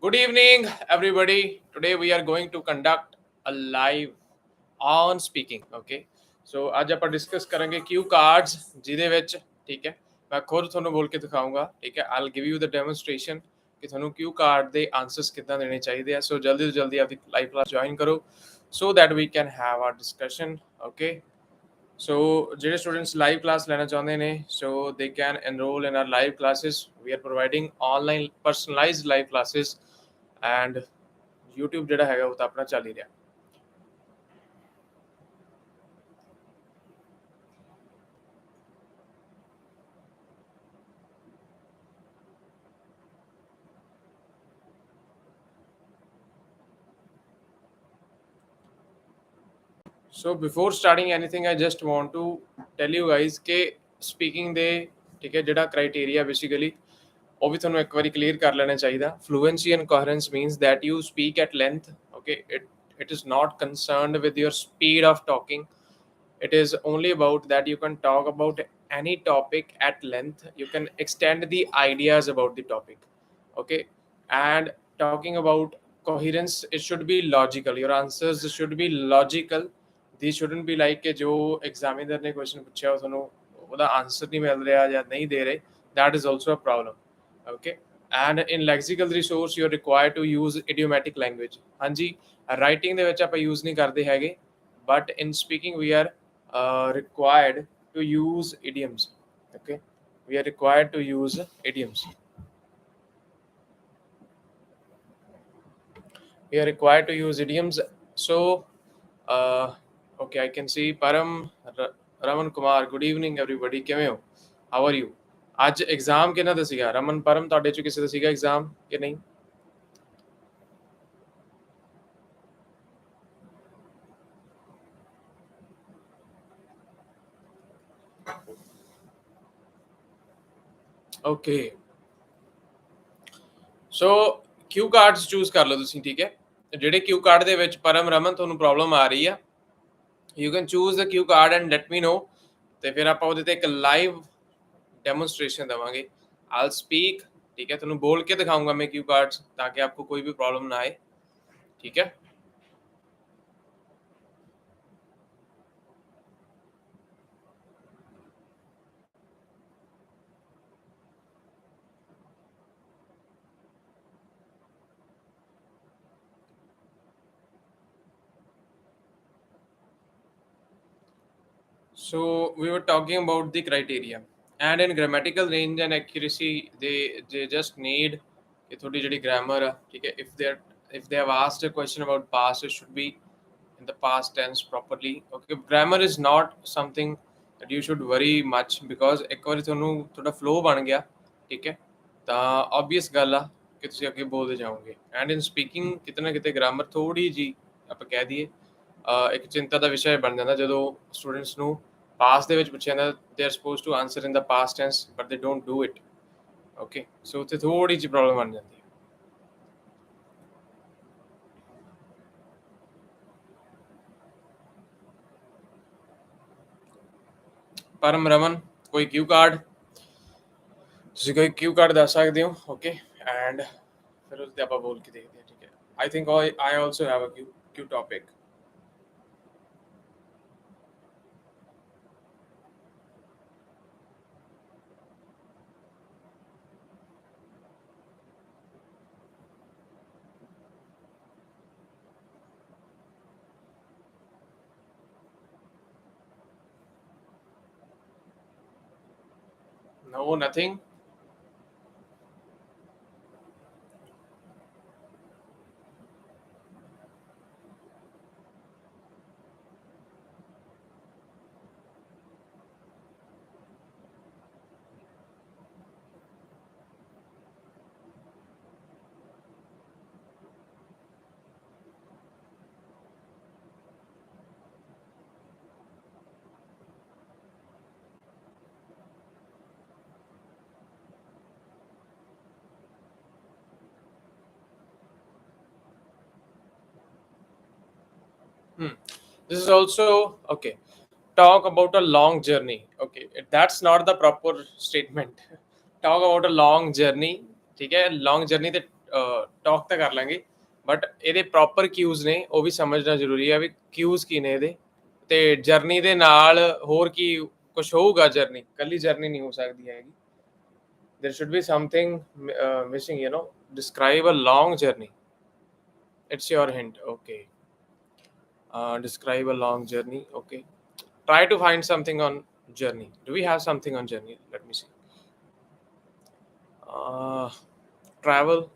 Good evening, everybody. Today we are going to conduct a live on speaking. Okay, so आज ਆਪਾਂ discuss करेंगे cue cards ਜਿਹਦੇ ਵਿੱਚ ਠੀਕ ਹੈ ਮੈਂ ਖੁਦ ਤੁਹਾਨੂੰ ਬੋਲ ਕੇ ਦਿਖਾਉਂਗਾ ਠੀਕ ਹੈ I'll give you the demonstration ਕਿ ਤੁਹਾਨੂੰ क्यू कार्ड ਦੇ ਆਨਸਰਸ ਕਿੱਦਾਂ ਦੇਣੇ ਚਾਹੀਦੇ ਆ ਸੋ ਜਲਦੀ ਤੋਂ ਜਲਦੀ ਆਪਣੀ ਲਾਈਵ ਕਲਾਸ ਜੁਆਇਨ ਕਰੋ so that we can have our discussion. Okay, so ਜਿਹੜੇ ਸਟੂਡੈਂਟਸ ਲਾਈਵ ਕਲਾਸ ਲੈਣਾ ਚਾਹੁੰਦੇ ਨੇ so they can enroll in our live classes. We are providing online personalized live classes and YouTube ਜਿਹੜਾ ਹੈਗਾ ਉਹ ਤਾਂ ਆਪਣਾ ਚੱਲ ਹੀ ਰਿਹਾ. So before starting anything, I just want to tell you guys कि speaking ਦੇ ठीक है ਜਿਹੜਾ criteria basically ਉਹ ਵੀ ਤੁਹਾਨੂੰ ਇੱਕ ਵਾਰੀ clear ਕਰ ਲੈਣਾ ਚਾਹੀਦਾ. Fluency and coherence means that you speak at length. Okay, it is not concerned with your speed of talking. It is only about that you can talk about any topic at length. You can extend the ideas about the topic. Okay, and talking about coherence, it should be logical. Your answers should be logical. These shouldn't be like कि जो examiner ने question पूछा हो ਤੁਹਾਨੂੰ ਉਹਦਾ answer नहीं मिल रहा ਜਾਂ नहीं दे रहे. That is also a problem. Okay, and in lexical resource you are required to use idiomatic language. हाँ जी, writing ਦੇ ਵਿੱਚ ਆਪਾਂ use नहीं ਕਰਦੇ ਹੈਗੇ, but in speaking we are required to use idioms. Okay, we are required to use idioms. We are required to use idioms. So okay, I can see Param Raman Kumar. Good evening everybody. ਕਿਵੇਂ ਹੋ? How are you? ਅੱਜ exam ਕਿਹਨਾਂ ਦਾ ਸੀਗਾ? ਰਮਨ ਪਰਮ ਤੁਹਾਡੇ ਚੋਂ ਕਿਸੇ ਦਾ ਸੀਗਾ exam ਕਿ ਨਹੀਂ? ਓਕੇ, ਸੋ ਕਿਊ ਕਾਰਡਸ ਚੂਜ਼ ਕਰ ਲਓ ਤੁਸੀਂ ਠੀਕ ਹੈ. ਜਿਹੜੇ ਕਿਊ ਕਾਰਡ ਦੇ ਵਿੱਚ ਪਰਮ ਰਮਨ ਤੁਹਾਨੂੰ ਪ੍ਰੋਬਲਮ ਆ ਰਹੀ ਆ you can choose the cue card and let me know ਤੇ ਫਿਰ ਆਪਾਂ ਉਹਦੇ ਤੇ ਇੱਕ ਲਾਈਵ ਡੈਮੋਨਸਟ੍ਰੇਸ਼ਨ ਦੇਵਾਂਗੇ. I'll speak ठीक है, ਤੁਹਾਨੂੰ ਬੋਲ ਕੇ ਦਿਖਾਉਂਗਾ ਮੈਂ क्यू कार्ड्स ताकि आपको कोई भी प्रॉब्लम ना आए. ठीक है, so we were talking about the criteria and in grammatical range and accuracy they just need कि थोड़ी ਜਿਹੜੀ grammar ਆ ठीक है, if they have asked a question about past, it should be in the past tense properly. Okay, grammar is not something that you should worry much because ਇੱਕ ਵਾਰੀ ਤੁਹਾਨੂੰ ਤੁਹਾਡਾ flow ਬਣ ਗਿਆ ਠੀਕ ਹੈ ਤਾਂ obvious ਗੱਲ ਆ ਕਿ ਤੁਸੀਂ ਅੱਗੇ ਬੋਲਦੇ ਜਾਓਗੇ. and in speaking ਕਿਤੇ ਨਾ ਕਿਤੇ grammar ਥੋੜੀ ਜੀ ਆਪਾਂ ਕਹਿ ਦਈਏ ਇੱਕ ਚਿੰਤਾ ਦਾ ਵਿਸ਼ਾ ਬਣ ਜਾਂਦਾ ਜਦੋਂ ਸਟੂਡੈਂਟਸ ਨੂੰ ਪਾਸਟ ਦੇ ਵਿੱਚ ਪੁੱਛਿਆ ਜਾਂਦਾ they are supposed to answer in the past tense but they don't do it. Okay, so ਉੱਥੇ ਥੋੜੀ ਜਿਹੀ ਪ੍ਰੋਬਲਮ ਬਣ ਜਾਂਦੀ ਹੈ. ਪਰਮ ਰਮਨ ਕੋਈ ਕਿਊ ਕਾਰਡ ਤੁਸੀਂ ਕੋਈ ਕਿਊ ਕਾਰਡ ਦੱਸ ਸਕਦੇ ਹੋ? ਓਕੇ, ਐਂਡ ਫਿਰ ਉਸ ਤੇ ਆਪਾਂ ਬੋਲ ਕੇ ਦੇਖਦੇ ਹਾਂ. ਠੀਕ ਹੈ, I think I also have a cue topic. No, nothing. This is also okay. Talk about a long journey. Okay, that's not the proper statement. Talk about a long journey. ठीक है, long journey ते talk ਤਾਂ ਕਰ ਲਾਂਗੇ, but ਇਹਦੇ proper ਕਿਊਜ਼ ਨੇ ਉਹ ਵੀ ਸਮਝਣਾ ਜ਼ਰੂਰੀ ਹੈ ਵੀ ਕਿਊਜ਼ ਕੀ ਨੇ ਇਹਦੇ, ਤੇ ਜਰਨੀ ਦੇ ਨਾਲ ਹੋਰ ਕੀ ਕੁਝ ਹੋਊਗਾ। ਜਰਨੀ ਕੱਲੀ ਜਰਨੀ ਨਹੀਂ ਹੋ ਸਕਦੀ ਹੈਗੀ, there should be something missing, describe a long journey. It's your hint. Okay. Describe a long journey. Okay, try to find something on journey. Do we have something on journey? Let me see. uh, Travel.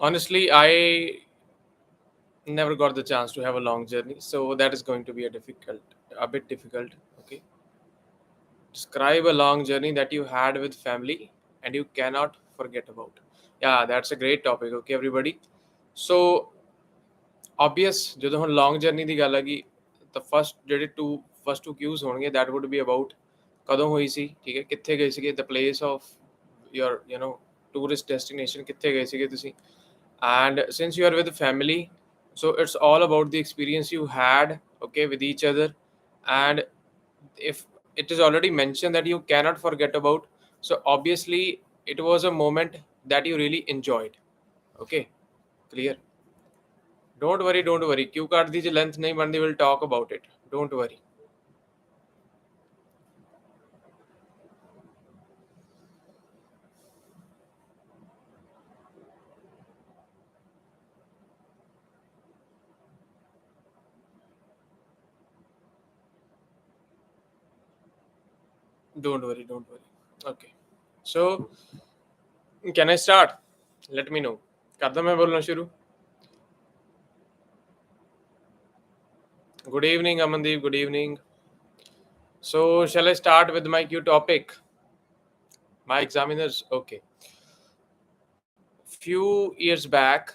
Honestly, I never got the chance to have a long journey, so that is going to be a bit difficult. Okay, describe a long journey that you had with family and you cannot forget about. Yeah, that's a great topic. Okay, everybody. So obvious, ਜਦੋਂ ਹੁਣ ਲੌਂਗ journey ਦੀ ਗੱਲ ਹੈਗੀ ਤਾਂ first to ਕਿਊਜ਼ ਹੋਣਗੇ, that would be about ਕਦੋਂ ਹੋਈ ਸੀ, ਠੀਕ ਹੈ, ਕਿੱਥੇ ਗਏ ਸੀਗੇ, the place of your tourist destination, ਕਿੱਥੇ ਗਏ ਸੀਗੇ ਤੁਸੀਂ, and since you are with family, so it's all about the experience you had, okay, with each other. And if it is already mentioned that you cannot forget about, so obviously it was a moment that you really enjoyed. Okay, clear? Don't worry. क्यों काट दीजिए, length नहीं बनती, will talk about it, don't worry. Don't worry. Okay, so can I start? Let me know. कर दूं मैं बोलना शुरू? Good evening, Amandeep. Good evening. So shall I start with my Q topic? My examiners. Okay. Few years back,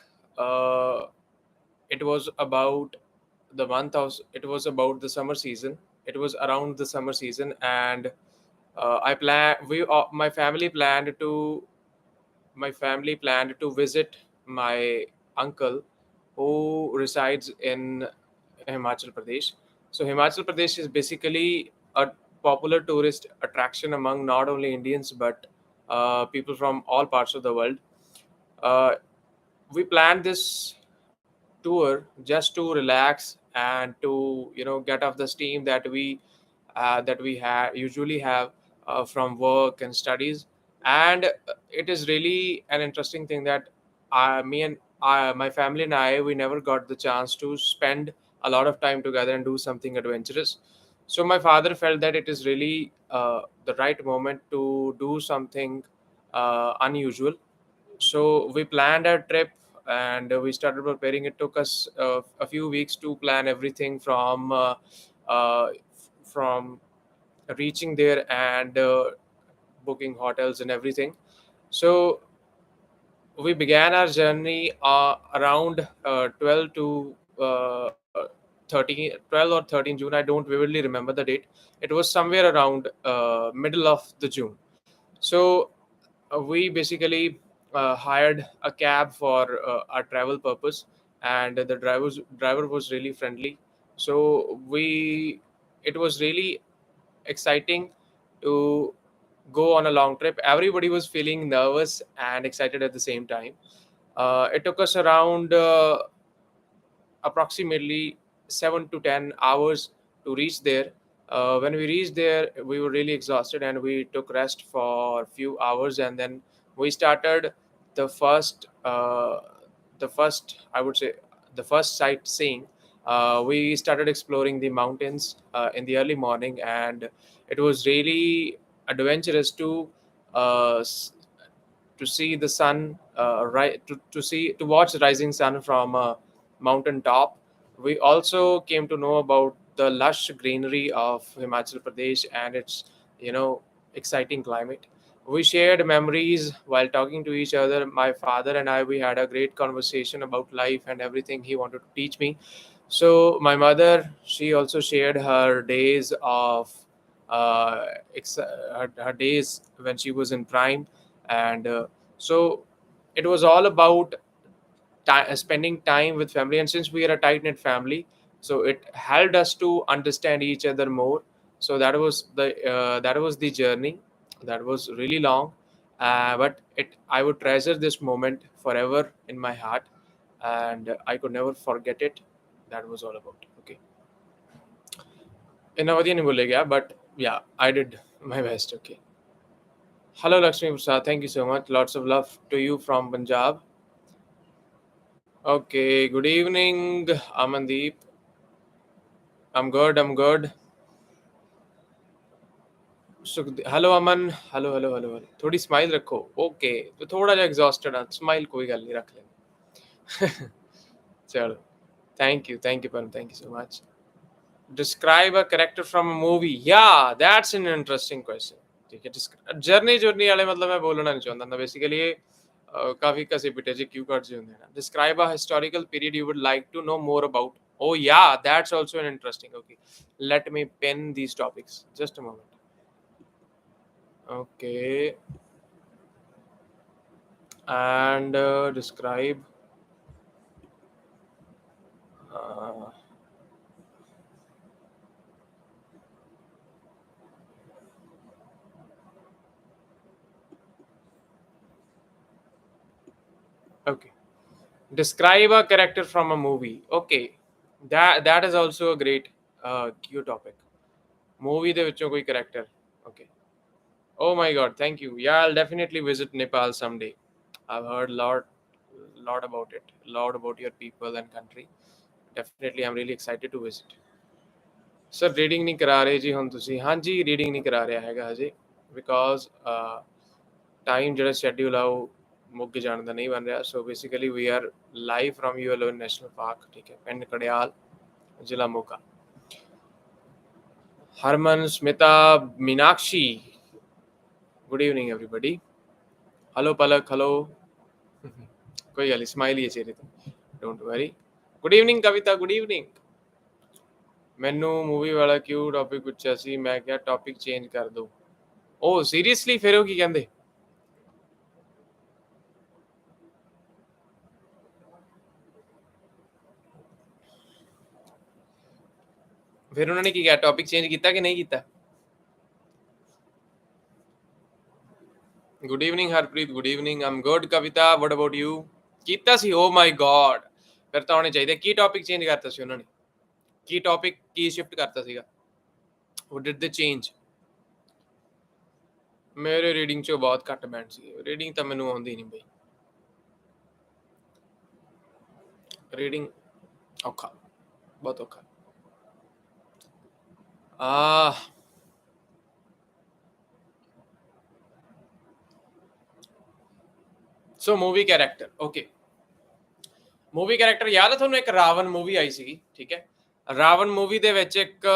it was about it was about the summer season. It was around the summer season, and my family planned to visit my uncle who resides in Himachal Pradesh. So Himachal Pradesh is basically a popular tourist attraction among not only Indians but people from all parts of the world. Uh, we planned this tour just to relax and to get off the steam that we usually have from work and studies. And it is really an interesting thing that my family and we never got the chance to spend a lot of time together and do something adventurous. So my father felt that it is really the right moment to do something unusual. So we planned our trip and we started preparing. It took us a few weeks to plan everything uh, from reaching there and booking hotels and everything. So we began our journey around 12 to 12 or 13 June. I don't vividly remember the date. It was somewhere around middle of the June. So we basically hired a cab for our travel purpose, and the driver was really friendly. So it was really exciting to go on a long trip. Everybody was feeling nervous and excited at the same time. It took us around approximately 7 to 10 hours to reach there. When we reached there, we were really exhausted and we took rest for a few hours, and then we started the first, I would say, the first sightseeing. We started exploring the mountains in the early morning, and it was really adventurous uh, s- to see the sun to watch the rising sun from a mountain top. We also came to know about the lush greenery of Himachal Pradesh and its you know exciting climate. We shared memories while talking to each other. My father and we had a great conversation about life and everything he wanted to teach me. So my mother, she also shared her days of her days when she was in prime. And so it was all about spending time with family. And since we are a tight knit family, so it helped us to understand each other more. So that was the journey. That was really long, but I would treasure this moment forever in my heart, and I could never forget it. That was all about. Okay, इतना वधिया नहीं बोलेगा, but yeah, I did my best. Okay. Hello, Lakshmi Prasad. Thank you so much. Lots of love to you from Punjab. Okay. Good evening, Amandeep. I'm good. I'm good. Hello Aman, hello hello hello hello, थोड़ी smile रखो। Okay, तो थोड़ा जा exhausted है, smile कोई गल नहीं, रख लेंगे। चलो, थैंक यू परम, thank you so much. Describe a character from a movie, या दैट्स एन इंटरेस्टिंग क्वेश्चन। ठीक है, जर्नी जर्नी वाले मतलब मैं बोलना नहीं चाहता था बेसिकली ये काफी कसे पिटे जे क्यू कार्ड्स होंगे ना। Describe a historical period you would like to know more about. Oh yeah, that's also an interesting. Okay, let me pen these topics, just a moment. Okay, and describe. Uh, okay, describe a character from a movie. Okay, that is also a great cute topic. Movie ਦੇ ਵਿੱਚੋਂ ਕੋਈ character. Okay. Oh my God, thank you. Yeah, I'll definitely visit Nepal someday. I've heard lot about it, lot about your people and country. Definitely, I'm really excited to visit. Sir reading ਨਹੀਂ ਕਰਾ ਰਹੇ ਜੀ ਹੁਣ ਤੁਸੀਂ? ਹਾਂਜੀ, reading ਨਹੀਂ ਕਰਾ ਰਿਹਾ ਹੈਗਾ ਹਜੇ, ਬਿਕੋਜ਼ ਟਾਈਮ ਜਿਹੜਾ ਸ਼ੈਡਿਊਲ ਆ ਉਹ ਮੁੱਕ ਜਾਣ ਦਾ ਨਹੀਂ ਬਣ ਰਿਹਾ। So basically we are live from ULO national park, ਠੀਕ ਹੈ, ਪਿੰਡ ਕੜਿਆਲ, ਜ਼ਿਲ੍ਹਾ Moga. Harman, Smita, Meenakshi, good evening everybody. Hello Palak, hello. कोई गल नहीं, स्माइल ही है चेहरे ते, don't worry. Good evening Kavita, good evening. ਮੈਨੂੰ ਮੂਵੀ ਵਾਲਾ ਕਿਉਂ ਟੌਪਿਕ ਪੁੱਛਿਆ ਸੀ, ਮੈਂ ਕਿਹਾ ਟੌਪਿਕ ਚੇਂਜ ਕਰ ਦੋ। ਉਹ ਸੀਰੀਅਸਲੀ, ਫਿਰ ਉਹ ਕੀ ਕਹਿੰਦੇ? ਫਿਰ ਉਹਨਾਂ ਨੇ ਕੀ ਕਿਹਾ, ਟੌਪਿਕ ਚੇਂਜ ਕੀਤਾ ਕਿ ਨਹੀਂ ਕੀਤਾ? Good evening Harpreet, good evening. Aam good Kavita, what about you? ਕੀਤਾ ਸੀ? ਓ ਮਾਈ ਗॉड, ਫਿਰ ਤਾਂ ਹੋਣੇ ਚਾਹੀਦੇ। ਕੀ ਟੌਪਿਕ ਚੇਂਜ ਕਰਤਾ ਸੀ ਉਹਨਾਂ ਨੇ? ਕੀ ਟੌਪਿਕ ਕੀ ਸ਼ਿਫਟ ਕਰਤਾ ਸੀਗਾ? ਵਾਟ ਡਿਡ ਦੇ ਚੇਂਜ? ਮੇਰੇ ਰੀਡਿੰਗ 'ਚੋਂ ਬਹੁਤ ਘੱਟ ਬੈਂਡ ਸੀ। ਰੀਡਿੰਗ ਤਾਂ ਮੈਨੂੰ ਆਉਂਦੀ ਨਹੀਂ ਬਈ, ਰੀਡਿੰਗ ਔਖਾ, ਬਹੁਤ ਔਖਾ। Ah so movie character. Okay, movie character ਯਾਦ ਹੈ ਤੁਹਾਨੂੰ? ਇੱਕ ਰਾਵਣ ਮੂਵੀ ਆਈ ਸੀਗੀ, ਠੀਕ ਹੈ। ਰਾਵਣ ਮੂਵੀ ਦੇ ਵਿੱਚ ਇੱਕ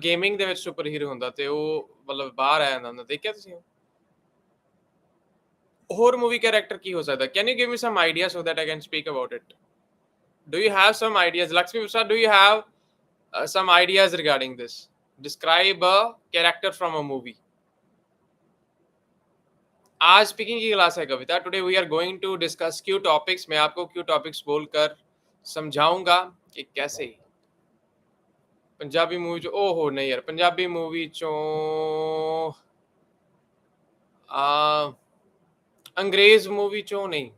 ਗੇਮਿੰਗ ਦੇ ਵਿੱਚ ਸੁਪਰ ਹੀਰੋ ਹੁੰਦਾ ਤੇ ਉਹ ਮਤਲਬ ਬਾਹਰ ਆ ਜਾਂਦਾ ਹੁੰਦਾ, ਦੇਖਿਆ ਤੁਸੀਂ? ਹੋਰ ਮੂਵੀ ਕੈਰੈਕਟਰ ਕੀ ਹੋ ਸਕਦਾ? Can you give me some idea so that I can speak about it? Do you have some ideas, Lakshmi Prasad? Do you have some ideas regarding this? Describe a character from a movie. आज speaking की class है Kavita. Today we are going to discuss cue topics. मैं आपको Q topics बोलकर समझाऊंगा कि कैसे Punjabi movie चो, ओहो नहीं यार, पंजाबी मूवी चो अंग्रेज मूवी चो नहीं,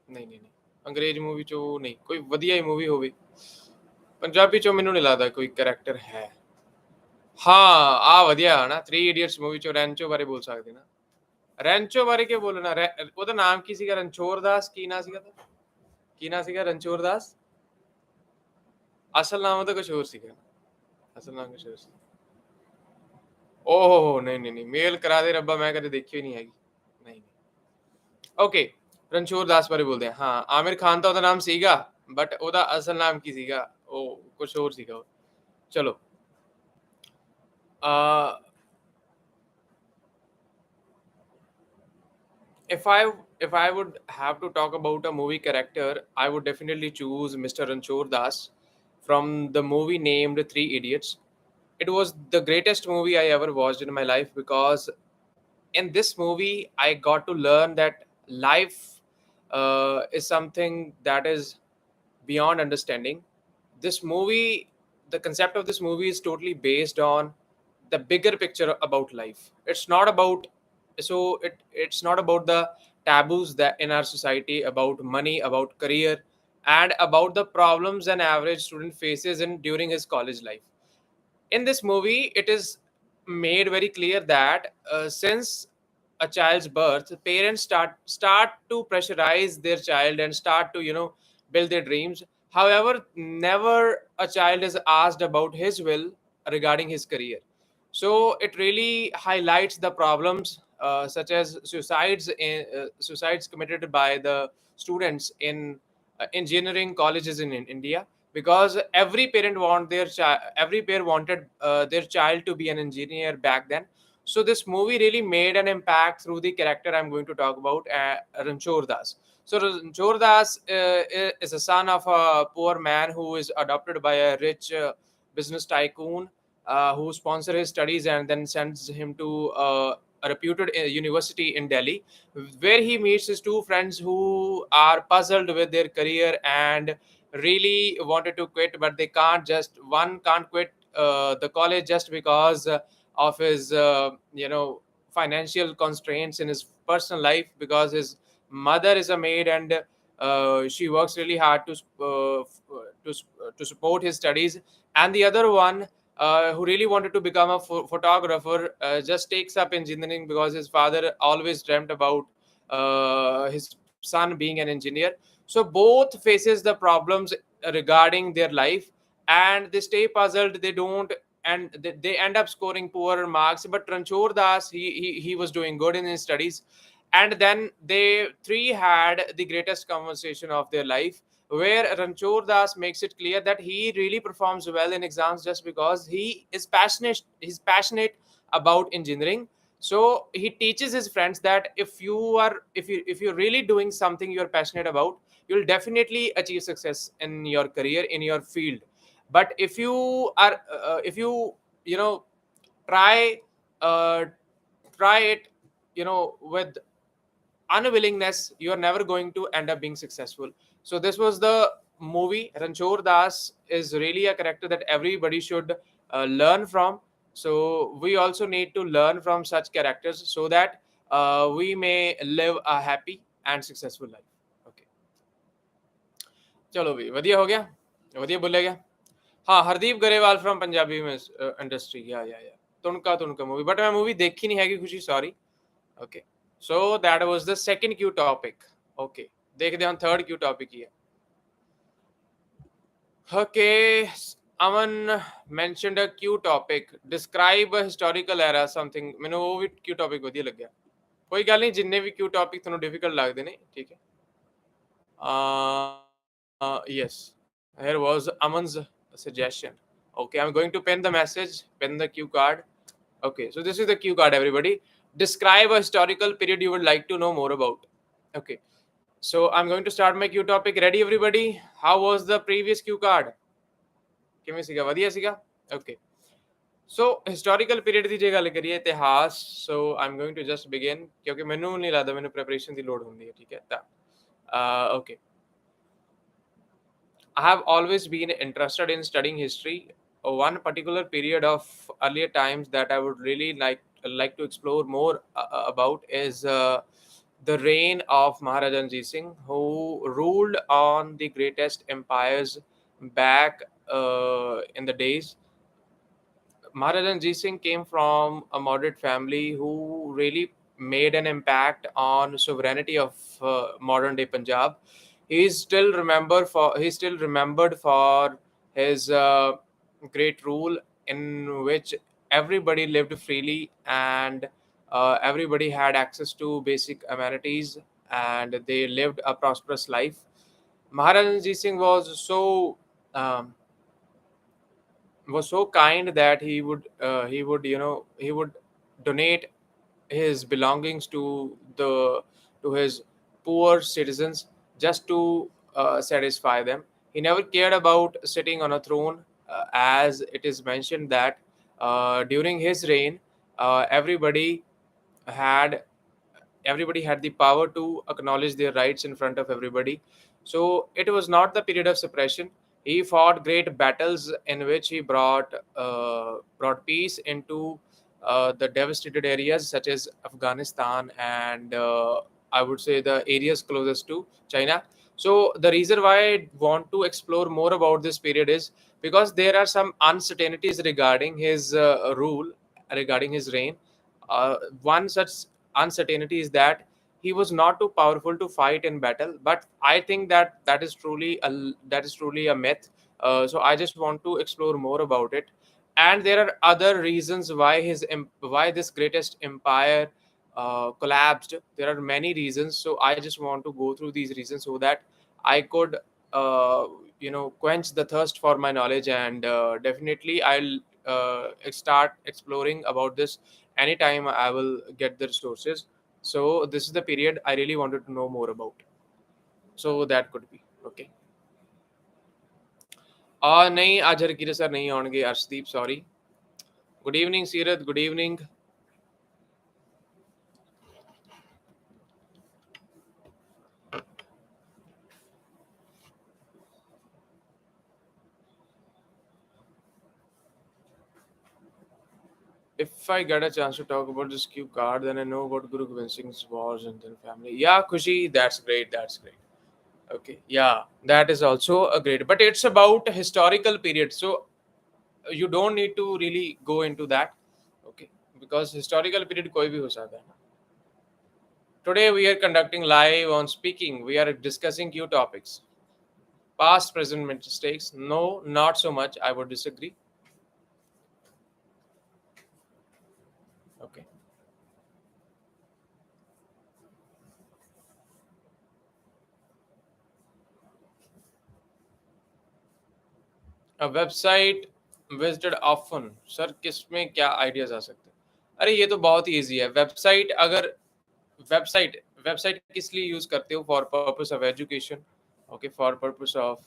नहीं नहीं नहीं, अंग्रेज मूवी चो नहीं, कोई वधिया ही मूवी होवे। पंजाबी चो मैनू नहीं लगता कोई करैक्टर है। हाँ, आ वधिया है ना, 3 इडियट्स मूवी चो रैंचो बारे बोल सकते ना। रैंचो बारे क्या बोलना? ਉਹਦਾ ਨਾਮ ਕੀ ਸੀਗਾ? ਰਣਛੋੜ ਦਾਸ। ਕੀ ਨਾਂ ਸੀਗਾ? ਕੀ ਨਾਂ ਸੀਗਾ? ਰਣਛੋੜ ਦਾਸ। ਅਸਲ ਨਾਮ ਉਹਦਾ ਕੁਝ ਹੋਰ ਸੀਗਾ। ਅਸਲ ਨਾਮ ਕੁਝ ਹੋਰ ਸੀ। ਓਹ ਨਹੀਂ ਨਹੀਂ ਨਹੀਂ, ਮੇਲ ਕਰਾ ਦੇ ਰੱਬਾ, ਮੈਂ ਕਦੇ ਦੇਖੀ ਹੀ ਨਹੀਂ ਹੈਗੀ। ਨਹੀਂ ਨਹੀਂ। ਓਕੇ, ਰਣਛੋੜ ਦਾਸ ਬਾਰੇ ਬੋਲਦੇ ਹਾਂ। ਹਾਂ, ਆਮਿਰ ਖਾਨ ਤਾਂ ਉਹਦਾ ਨਾਮ ਸੀਗਾ, ਬਟ ਉਹਦਾ ਅਸਲ ਨਾਮ ਕੀ ਸੀਗਾ? ਉਹ ਕੁਝ ਹੋਰ ਸੀਗਾ ਉਹ। ਚਲੋ, if I if I would have to talk about a movie character, I would definitely choose Mr. Ranchor Das from the movie named Three Idiots. It was the greatest movie I ever watched in my life because in this movie I got to learn that life is something that is beyond understanding. This movie, the concept of this movie is totally based on the bigger picture about life. It's not about So it's not about the taboos that in our society about money, about career, and about the problems an average student faces in during his college life. In this movie it is made very clear that since a child's birth, parents start to pressurize their child and start to build their dreams. However, never a child is asked about his will regarding his career. So it really highlights the problems such as suicides committed by the students in engineering colleges in India, because every parent wanted their child to be an engineer back then. So this movie really made an impact through the character I'm going to talk about, Ranchor Das. So Ranchor Das is a son of a poor man who is adopted by a rich business tycoon who sponsor his studies and then sends him to a reputed university in Delhi, where he meets his two friends who are puzzled with their career and really wanted to quit, but they can't. Just one can't quit the college just because of his financial constraints in his personal life, because his mother is a maid and she works really hard to support his studies. And the other one, who really wanted to become a photographer, just takes up engineering because his father always dreamt about his son being an engineer. So both faces the problems regarding their life, and they stay puzzled. They don't, and they end up scoring poor marks. But Ranchor Das, he was doing good in his studies. And then they three had the greatest conversation of their life, where Ranchor Das makes it clear that he really performs well in exams just because he is passionate. He's passionate about engineering. So he teaches his friends that if you're really doing something you're passionate about, you'll definitely achieve success in your career, in your field. But if you you know try uh, try it with unwillingness, you are never going to end up being successful. So this was the movie. Ranchor Das is really a character that everybody should learn from. So we also need to learn from such characters so that we may live a happy and successful life. Okay, चलो भाई वधिया हो गया, वधिया बोले गया. हाँ, Hardeep Grewal from Punjabi में इंडस्ट्री. या तुनका तुनका मूवी, बट मैं मूवी देखी नहीं हैगी खुशी, sorry. Okay, so that was the second Q topic. Okay, देखते हैं third Q topic ही है. Okay, Aman mentioned a Q topic. Describe a historical era something. मैंने वो भी Q topic ਵਧੀਆ ਲੱਗਿਆ. कोई गल नहीं, जिन्ने भी Q topic ਤੁਹਾਨੂੰ difficult ਲੱਗਦੇ ਨੇ, ठीक है. Yes, here was Aman's suggestion. Okay, I'm going to pin the message, pin the cue card. Okay, so this is the cue card, everybody. Describe a historical period you would like to know more about. Okay, so I'm going to start my cue topic. Ready, everybody? How was the previous cue card? ਕਿਵੇਂ ਸੀਗਾ? ਵਧੀਆ ਸੀਗਾ? Okay. So historical period ਦੀ ਜੇ ਗੱਲ ਕਰੀਏ, ਇਤਿਹਾਸ, so I'm going to just begin ਕਿਉਂਕਿ ਮੈਨੂੰ ਨਹੀਂ ਲੱਗਦਾ ਮੈਨੂੰ preparation ਦੀ ਲੋੜ ਹੁੰਦੀ ਹੈ, ਠੀਕ ਹੈ? ਤਾਂ okay. I have always been interested in studying history. One particular period of earlier times that I would really like to explore more about is the reign of Maharaja Ranjit Singh, who ruled on the greatest empires back in the days. Maharaja Ranjit Singh came from a moderate family who really made an impact on sovereignty of modern day Punjab. He's still remembered for his great rule, in which everybody lived freely and everybody had access to basic amenities and they lived a prosperous life. Maharaja Ranjit Singh um, was so kind that he would donate his belongings to his poor citizens just to satisfy them. He never cared about sitting on a throne, as it is mentioned that during his reign, uh, everybody had everybody had the power to acknowledge their rights in front of everybody. So it was not the period of suppression. He fought great battles in which he brought peace into the devastated areas such as Afghanistan and I would say the areas closest to China. So the reason why I want to explore more about this period is because there are some uncertainties regarding his rule, regarding his reign. One such uncertainty is that he was not too powerful to fight in battle, but I think that that is truly a myth. So I just want to explore more about it, and there are other reasons why why this greatest empire collapsed. There are many reasons, so I just want to go through these reasons so that I could uh, quench the thirst for my knowledge, and definitely I'll start exploring about this anytime I will get the resources. So this is the period I really wanted to know more about, so that could be okay. नहीं, आज Harkire sir नहीं आउणगे, Arshdeep sorry. Good evening, Sirat. Good evening. If I get a chance to talk about this cue card, then I know what Guru Gobind Singh's wars and then family. Yeah, Khushi, that's great. That's great. Okay, yeah, that is also a great. But it's about a historical period, so you don't need to really go into that. Okay, because historical period कोई भी हो सकता है. Today we are conducting live on speaking. We are discussing Q topics. Past, present mistakes. No, not so much. I would disagree. Okay. A website visited often. Sir किसमें क्या ideas आ सकते हैं? अरे ये तो बहुत ही ईजी है. वेबसाइट अगर वेबसाइट वेबसाइट किस लिए यूज करते हो? For purpose of education. Okay, for purpose of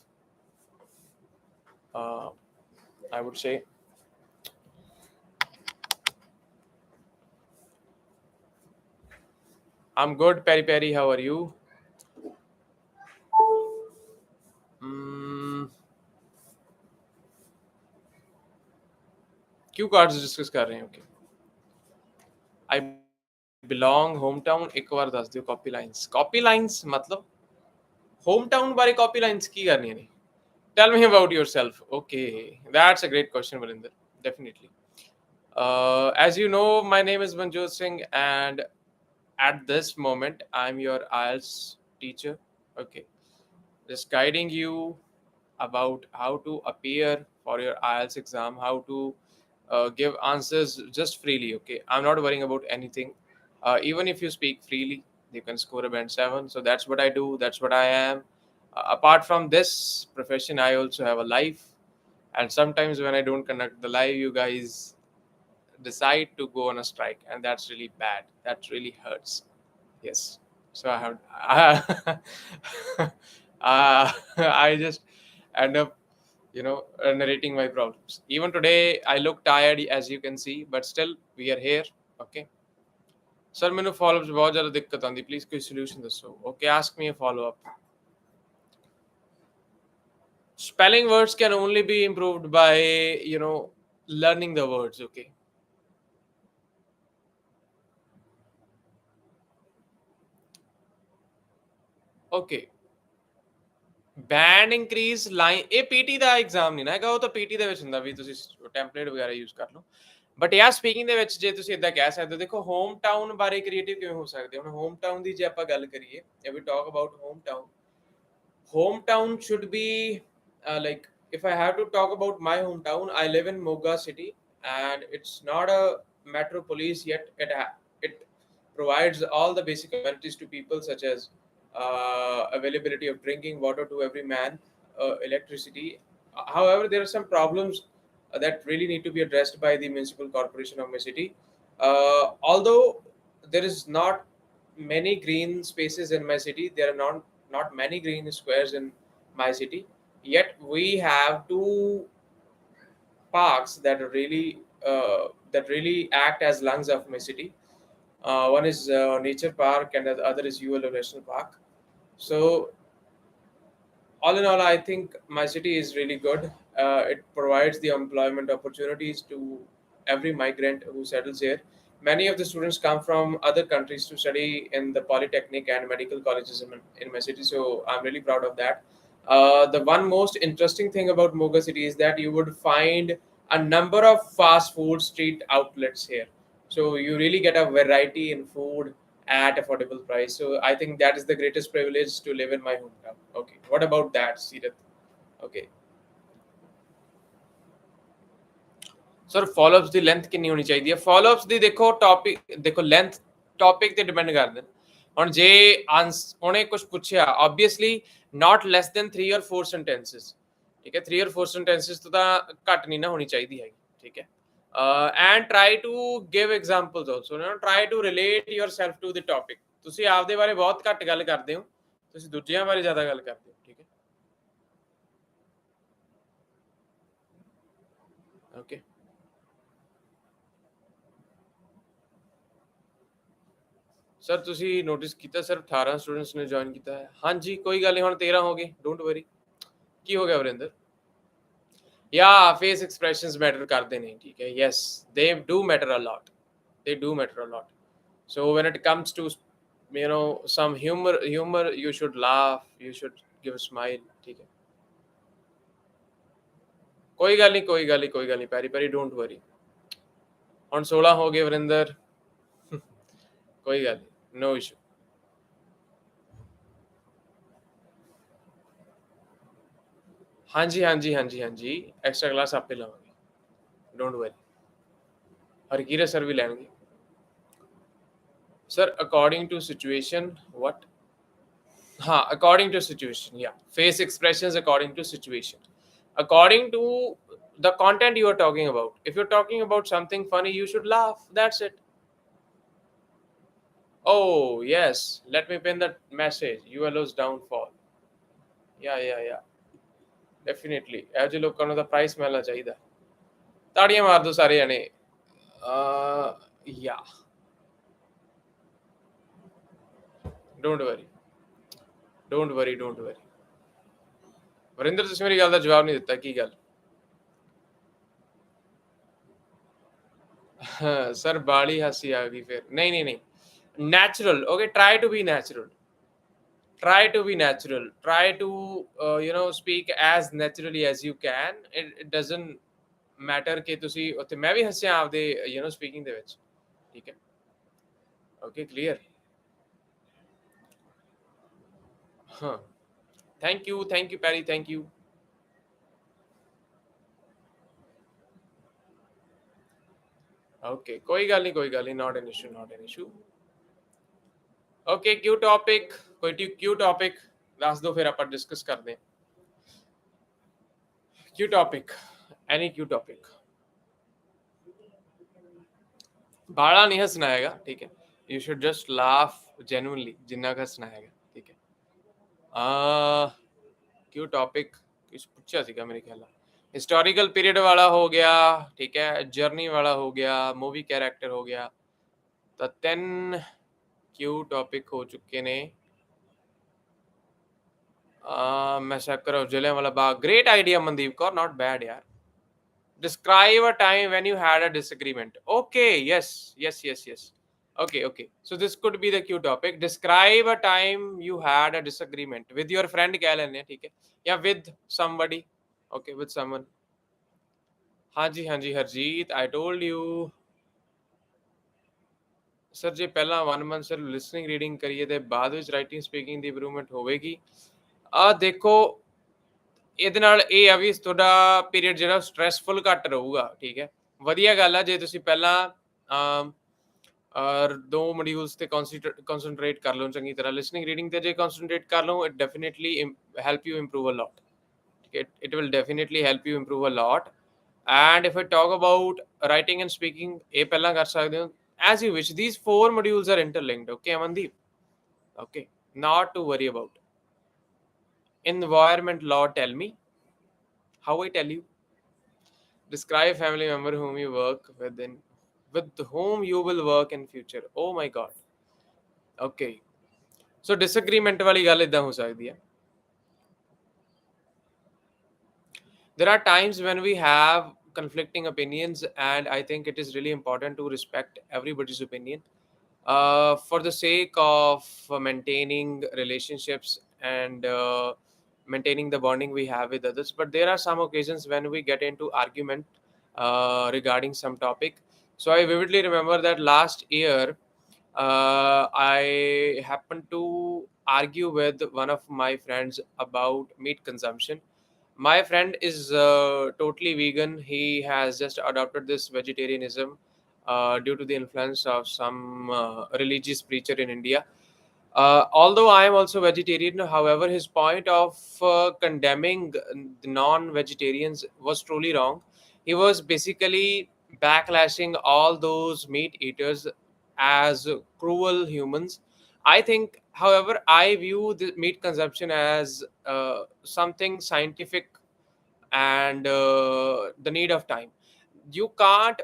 I would say I am good. पेरी पेरी, how are you? Cue cards discuss कर रहे हैं. Okay, I belong home town. एक बार दस दियो. कॉपी लाइंस मतलब होम टाउन बारे कॉपी लाइंस की करनी है. नहीं, tell me about yourself. Okay, that's a great question, Varinder. Definitely. As you know, my name is Manjot Singh, and at this moment, I'm your IELTS teacher. Okay, just guiding you about how to appear for your IELTS exam, how to give answers just freely. Okay, I'm not worrying about anything. Even if you speak freely, you can score a band 7. So that's what I do. That's what I am. Apart from this profession, I also have a life. And sometimes when I don't conduct the live, you guys decide to go on a strike, and that's really bad. That really hurts. Yes. So I have, I just end up, narrating my problems. Even today, I look tired, as you can see, but still, we are here. Okay. Sir, मैंने follow-ups बहुत ज़्यादा दिक्कत आती. Please कोई solution दसो. Okay, ask me a follow-up. Spelling words can only be improved by, learning the words. Okay. Okay. Band increase line, ਇਹ PT ਦਾ exam ਨਹੀਂ ਨਾ ਹੈਗਾ. ਉਹ ਤਾਂ ਪੀਟੀ ਦੇ ਵਿੱਚ ਹੁੰਦਾ ਵੀ ਤੁਸੀਂ ਟੈਂਪਲੇਟ ਵਗੈਰਾ ਯੂਜ਼ ਕਰ ਲਓ. ਬਟ ਯਾਰ ਸਪੀਕਿੰਗ ਦੇ ਵਿੱਚ ਜੇ ਤੁਸੀਂ ਇਦਾਂ ਕਹਿ ਸਕਦੇ ਹੋ, ਦੇਖੋ ਹੋਮ ਟਾਊਨ ਬਾਰੇ ਕ੍ਰੀਏਟਿਵ ਕਿਵੇਂ ਹੋ ਸਕਦੇ? ਹੁਣ ਹੋਮ ਟਾਊਨ ਦੀ ਜੇ ਆਪਾਂ ਗੱਲ ਕਰੀਏ, if we talk about hometown should be like, if I have to talk about my hometown, I live in Moga city, and it's not a metropolis yet. It provides all the basic amenities to people, such as availability of drinking water to every man, electricity. However, there are some problems that really need to be addressed by the municipal corporation of my city. Although there is not many green spaces in my city, there are not many green squares in my city. Yet we have two parks that really act as lungs of my city. One is Nature Park, and the other is ULO National Park. So all in all, I think my city is really good. It provides the employment opportunities to every migrant who settles here. Many of the students come from other countries to study in the polytechnic and medical colleges in my city, so I'm really proud of that. The one most interesting thing about Moga city is that you would find a number of fast food street outlets here, so you really get a variety in food at affordable price. So I think that is the greatest privilege to live in my hometown. Okay, what about that, Sirat? Okay. Sir followups ਦੀ length ਕਿੰਨੀ ਹੋਣੀ ਚਾਹੀਦੀ ਹੈ? ਫਾਲੋਅਪਸ ਦੀ ਦੇਖੋ topic, ਦੇਖੋ length topic ਤੇ depend ਕਰਦੇ ਨੇ। ਹੁਣ ਜੇ ਉਹਨੇ ਕੁਝ ਪੁੱਛਿਆ, obviously not less than 3 or 4 sentences, ਠੀਕ ਹੈ। 3 or 4 ਸੈਂਟੈਂਸਸ ਤੋਂ ਤਾਂ ਘੱਟ ਨਹੀਂ ਨਾ ਹੋਣੀ ਚਾਹੀਦੀ ਹੈਗੀ, ਠੀਕ ਹੈ। And try to give examples also, try to relate yourself to the topic. ਤੁਸੀਂ ਆਪਦੇ ਬਾਰੇ ਬਹੁਤ ਘੱਟ ਗੱਲ ਕਰਦੇ ਹੋ, ਤੁਸੀਂ ਦੂਜਿਆਂ ਬਾਰੇ ਜ਼ਿਆਦਾ ਗੱਲ ਕਰਦੇ ਹੋ, ਠੀਕ ਹੈ। ਓਕੇ ਸਰ, ਤੁਸੀਂ ਨੋਟਿਸ ਕੀਤਾ ਸਰ 18 ਸਟੂਡੈਂਟਸ ਨੇ ਜੁਆਇਨ ਕੀਤਾ ਹੈ? ਹਾਂਜੀ, ਕੋਈ ਗੱਲ ਨਹੀਂ, ਹੁਣ 13 ਹੋ ਗਏ, ਡੋਂਟ ਵਰੀ। ਕੀ ਹੋ ਗਿਆ ਵਰਿੰਦਰ? ਯਾ ਫੇਸ ਐਕਸਪ੍ਰੈਸ਼ਨਸ ਮੈਟਰ ਕਰਦੇ ਨੇ, ਠੀਕ ਹੈ। Yes, they do matter a lot, they do matter a lot. So when it comes to some humor, you should laugh, you should give a smile, ठीक है। कोई गल नहीं, कोई गल नहीं, कोई गल नहीं, पैरी पैरी, डोंट वरी। ਹੁਣ 16 ਹੋ ਗਏ ਵਰਿੰਦਰ। ਕੋਈ ਗੱਲ ਨਹੀਂ, नो इशू। ਹਾਂਜੀ ਹਾਂਜੀ ਹਾਂਜੀ ਹਾਂਜੀ, ਐਕਸਟਰਾ ਕਲਾਸ ਆਪੇ ਲਵਾਂਗੇ, ਡੋਂਟ ਵਰੀ। ਹਰਕੀਰਤ ਸਰ ਵੀ ਲੈਣਗੇ ਸਰ, ਅਕੋਰਡਿੰਗ ਟੂ ਸਿਚੁਏਸ਼ਨ। ਵਟ? हाँ, according to situation, yeah. Face expressions according to situation. According to the content you are talking about. If you're talking about something funny, you should laugh. That's it. Oh, yes. Let me pin that message. ULO's downfall. Yeah, yeah, yeah. Definitely. ਇਹੋ ਜਿਹੇ ਲੋਕਾਂ ਨੂੰ ਤਾਂ price ਮਿਲਣਾ ਚਾਹੀਦਾ। ਤਾੜੀਆਂ ਮਾਰ ਦਿਓ ਸਾਰੇ ਜਣੇ। Yeah. Don't worry. Don't worry, don't worry. Varinder, ਤੁਸੀਂ ਮੇਰੀ ਗੱਲ ਦਾ ਜਵਾਬ ਨਹੀਂ ਦਿੱਤਾ, ਕੀ ਗੱਲ? ਸਰ ਬਾਲੀ ਹਾਸੀ ਆ ਗਈ ਫਿਰ। ਨਹੀਂ ਨਹੀਂ ਨਹੀਂ, natural. Okay, try to be natural. Try to be natural. Try to speak as naturally as you can. It doesn't matter ਕਿ ਤੁਸੀਂ ਉੱਥੇ, ਮੈਂ ਵੀ ਹੱਸਿਆ ਆਪਦੇ ਸਪੀਕਿੰਗ ਦੇ ਵਿੱਚ, ਠੀਕ ਹੈ। Okay, clear. ਹਾਂ, ਥੈਂਕ ਯੂ ਪੈਰੀ, ਥੈਂਕ ਯੂ। ਓਕੇ, ਕੋਈ ਗੱਲ ਨਹੀਂ, ਕੋਈ ਗੱਲ ਨਹੀਂ, ਨਾਟ ਐਨ ਇਸ਼ੂ, ਨਾਟ ਐਨ ਇਸ਼ੂ। ਓਕੇ, ਕਿਊ ਟੌਪਿਕ, ਕੋਈ ਕਿਊ ਟੌਪਿਕ ਦੱਸ ਦਿਓ, ਫਿਰ ਆਪਾਂ ਡਿਸਕਸ ਕਰਦੇ ਹਾਂ। ਕਿਊ ਟੌਪਿਕ, ਐਨੀ ਕਿਊ ਟੌਪਿਕ। ਬਾਲਾ ਨਹੀਂ ਹੱਸਣਾ ਹੈਗਾ, ਠੀਕ ਹੈ। You should just laugh genuinely, ਜਿੰਨਾ ਕੁ ਹੱਸਣਾ ਹੈਗਾ, ਠੀਕ ਹੈ। ਕਿਊ ਟੌਪਿਕ ਕੁਛ ਪੁੱਛਿਆ ਸੀਗਾ ਮੇਰੇ ਖਿਆਲ ਨਾਲ। ਹਿਸਟੋਰੀਕਲ ਪੀਰੀਅਡ ਵਾਲਾ ਹੋ ਗਿਆ, ਠੀਕ ਹੈ। ਜਰਨੀ ਵਾਲਾ ਹੋ ਗਿਆ, ਮੂਵੀ ਕੈਰੈਕਟਰ ਹੋ ਗਿਆ। ਤਾਂ 3 ਕਿਊ ਟੌਪਿਕ ਹੋ ਚੁੱਕੇ ਨੇ। Massacre of Jallianwala Bagh, great idea Mandeep Kaur, not bad यार। Describe a time when you had a disagreement. Okay, yes, yes, yes, yes. Okay, so this could be the Q topic. Describe a time you had a disagreement with your friend, कह लेने, ठीक है, या with somebody। Okay, with someone। हाँ जी Harjeet, I told you। Sir ਜੇ ਪਹਿਲਾਂ 1 month ਸਿਰਫ ਲਿਸਨਿੰਗ ਰੀਡਿੰਗ ਕਰੀਏ ਤੇ ਬਾਅਦ ਵਿੱਚ ਰਾਈਟਿੰਗ ਸਪੀਕਿੰਗ ਦੀ ਇੰਪਰੂਵਮੈਂਟ ਹੋਵੇਗੀ। ਦੇਖੋ, ਇਹਦੇ ਨਾਲ ਇਹ ਆ ਵੀ ਤੁਹਾਡਾ ਪੀਰੀਅਡ ਜਿਹੜਾ ਸਟ੍ਰੈਸਫੁਲ ਘੱਟ ਰਹੂਗਾ, ਠੀਕ ਹੈ। ਵਧੀਆ ਗੱਲ ਆ ਜੇ ਤੁਸੀਂ ਪਹਿਲਾਂ 2 ਮੋਡਿਊਲਸ ਤੇ ਕਨਸੈਂਟਰੇਟ ਕਰ ਲਓ ਚੰਗੀ ਤਰ੍ਹਾਂ। ਲਿਸਨਿੰਗ ਰੀਡਿੰਗ ਤੇ ਜੇ ਕਨਸੈਂਟਰੇਟ ਕਰ ਲਓ, it definitely help you improve a lot, ਠੀਕ ਹੈ। It will definitely help you improve a lot. And if I talk about writing and speaking, ਇਹ ਪਹਿਲਾਂ ਕਰ ਸਕਦੇ ਹੋ as you wish. These 4 modules are interlinked, okay Amandeep? Okay, not to worry about. Environment law, tell me how I tell you. Describe family member whom you work with whom you will work in future. Oh my god. Okay, so disagreement वाली ਗੱਲ इदा हो सकती है। There are times when we have conflicting opinions, and I think it is really important to respect everybody's opinion for the sake of maintaining relationships and maintaining the bonding we have with others. But there are some occasions when we get into argument regarding some topic. So I vividly remember that last year I happened to argue with one of my friends about meat consumption. My friend is totally vegan. He has just adopted this vegetarianism due to the influence of some religious preacher in India. Although I am also vegetarian, however, his point of condemning the non-vegetarians was truly wrong. He was basically backlashing all those meat eaters as cruel humans. I think, however, I view the meat consumption as something scientific and the need of time. You can't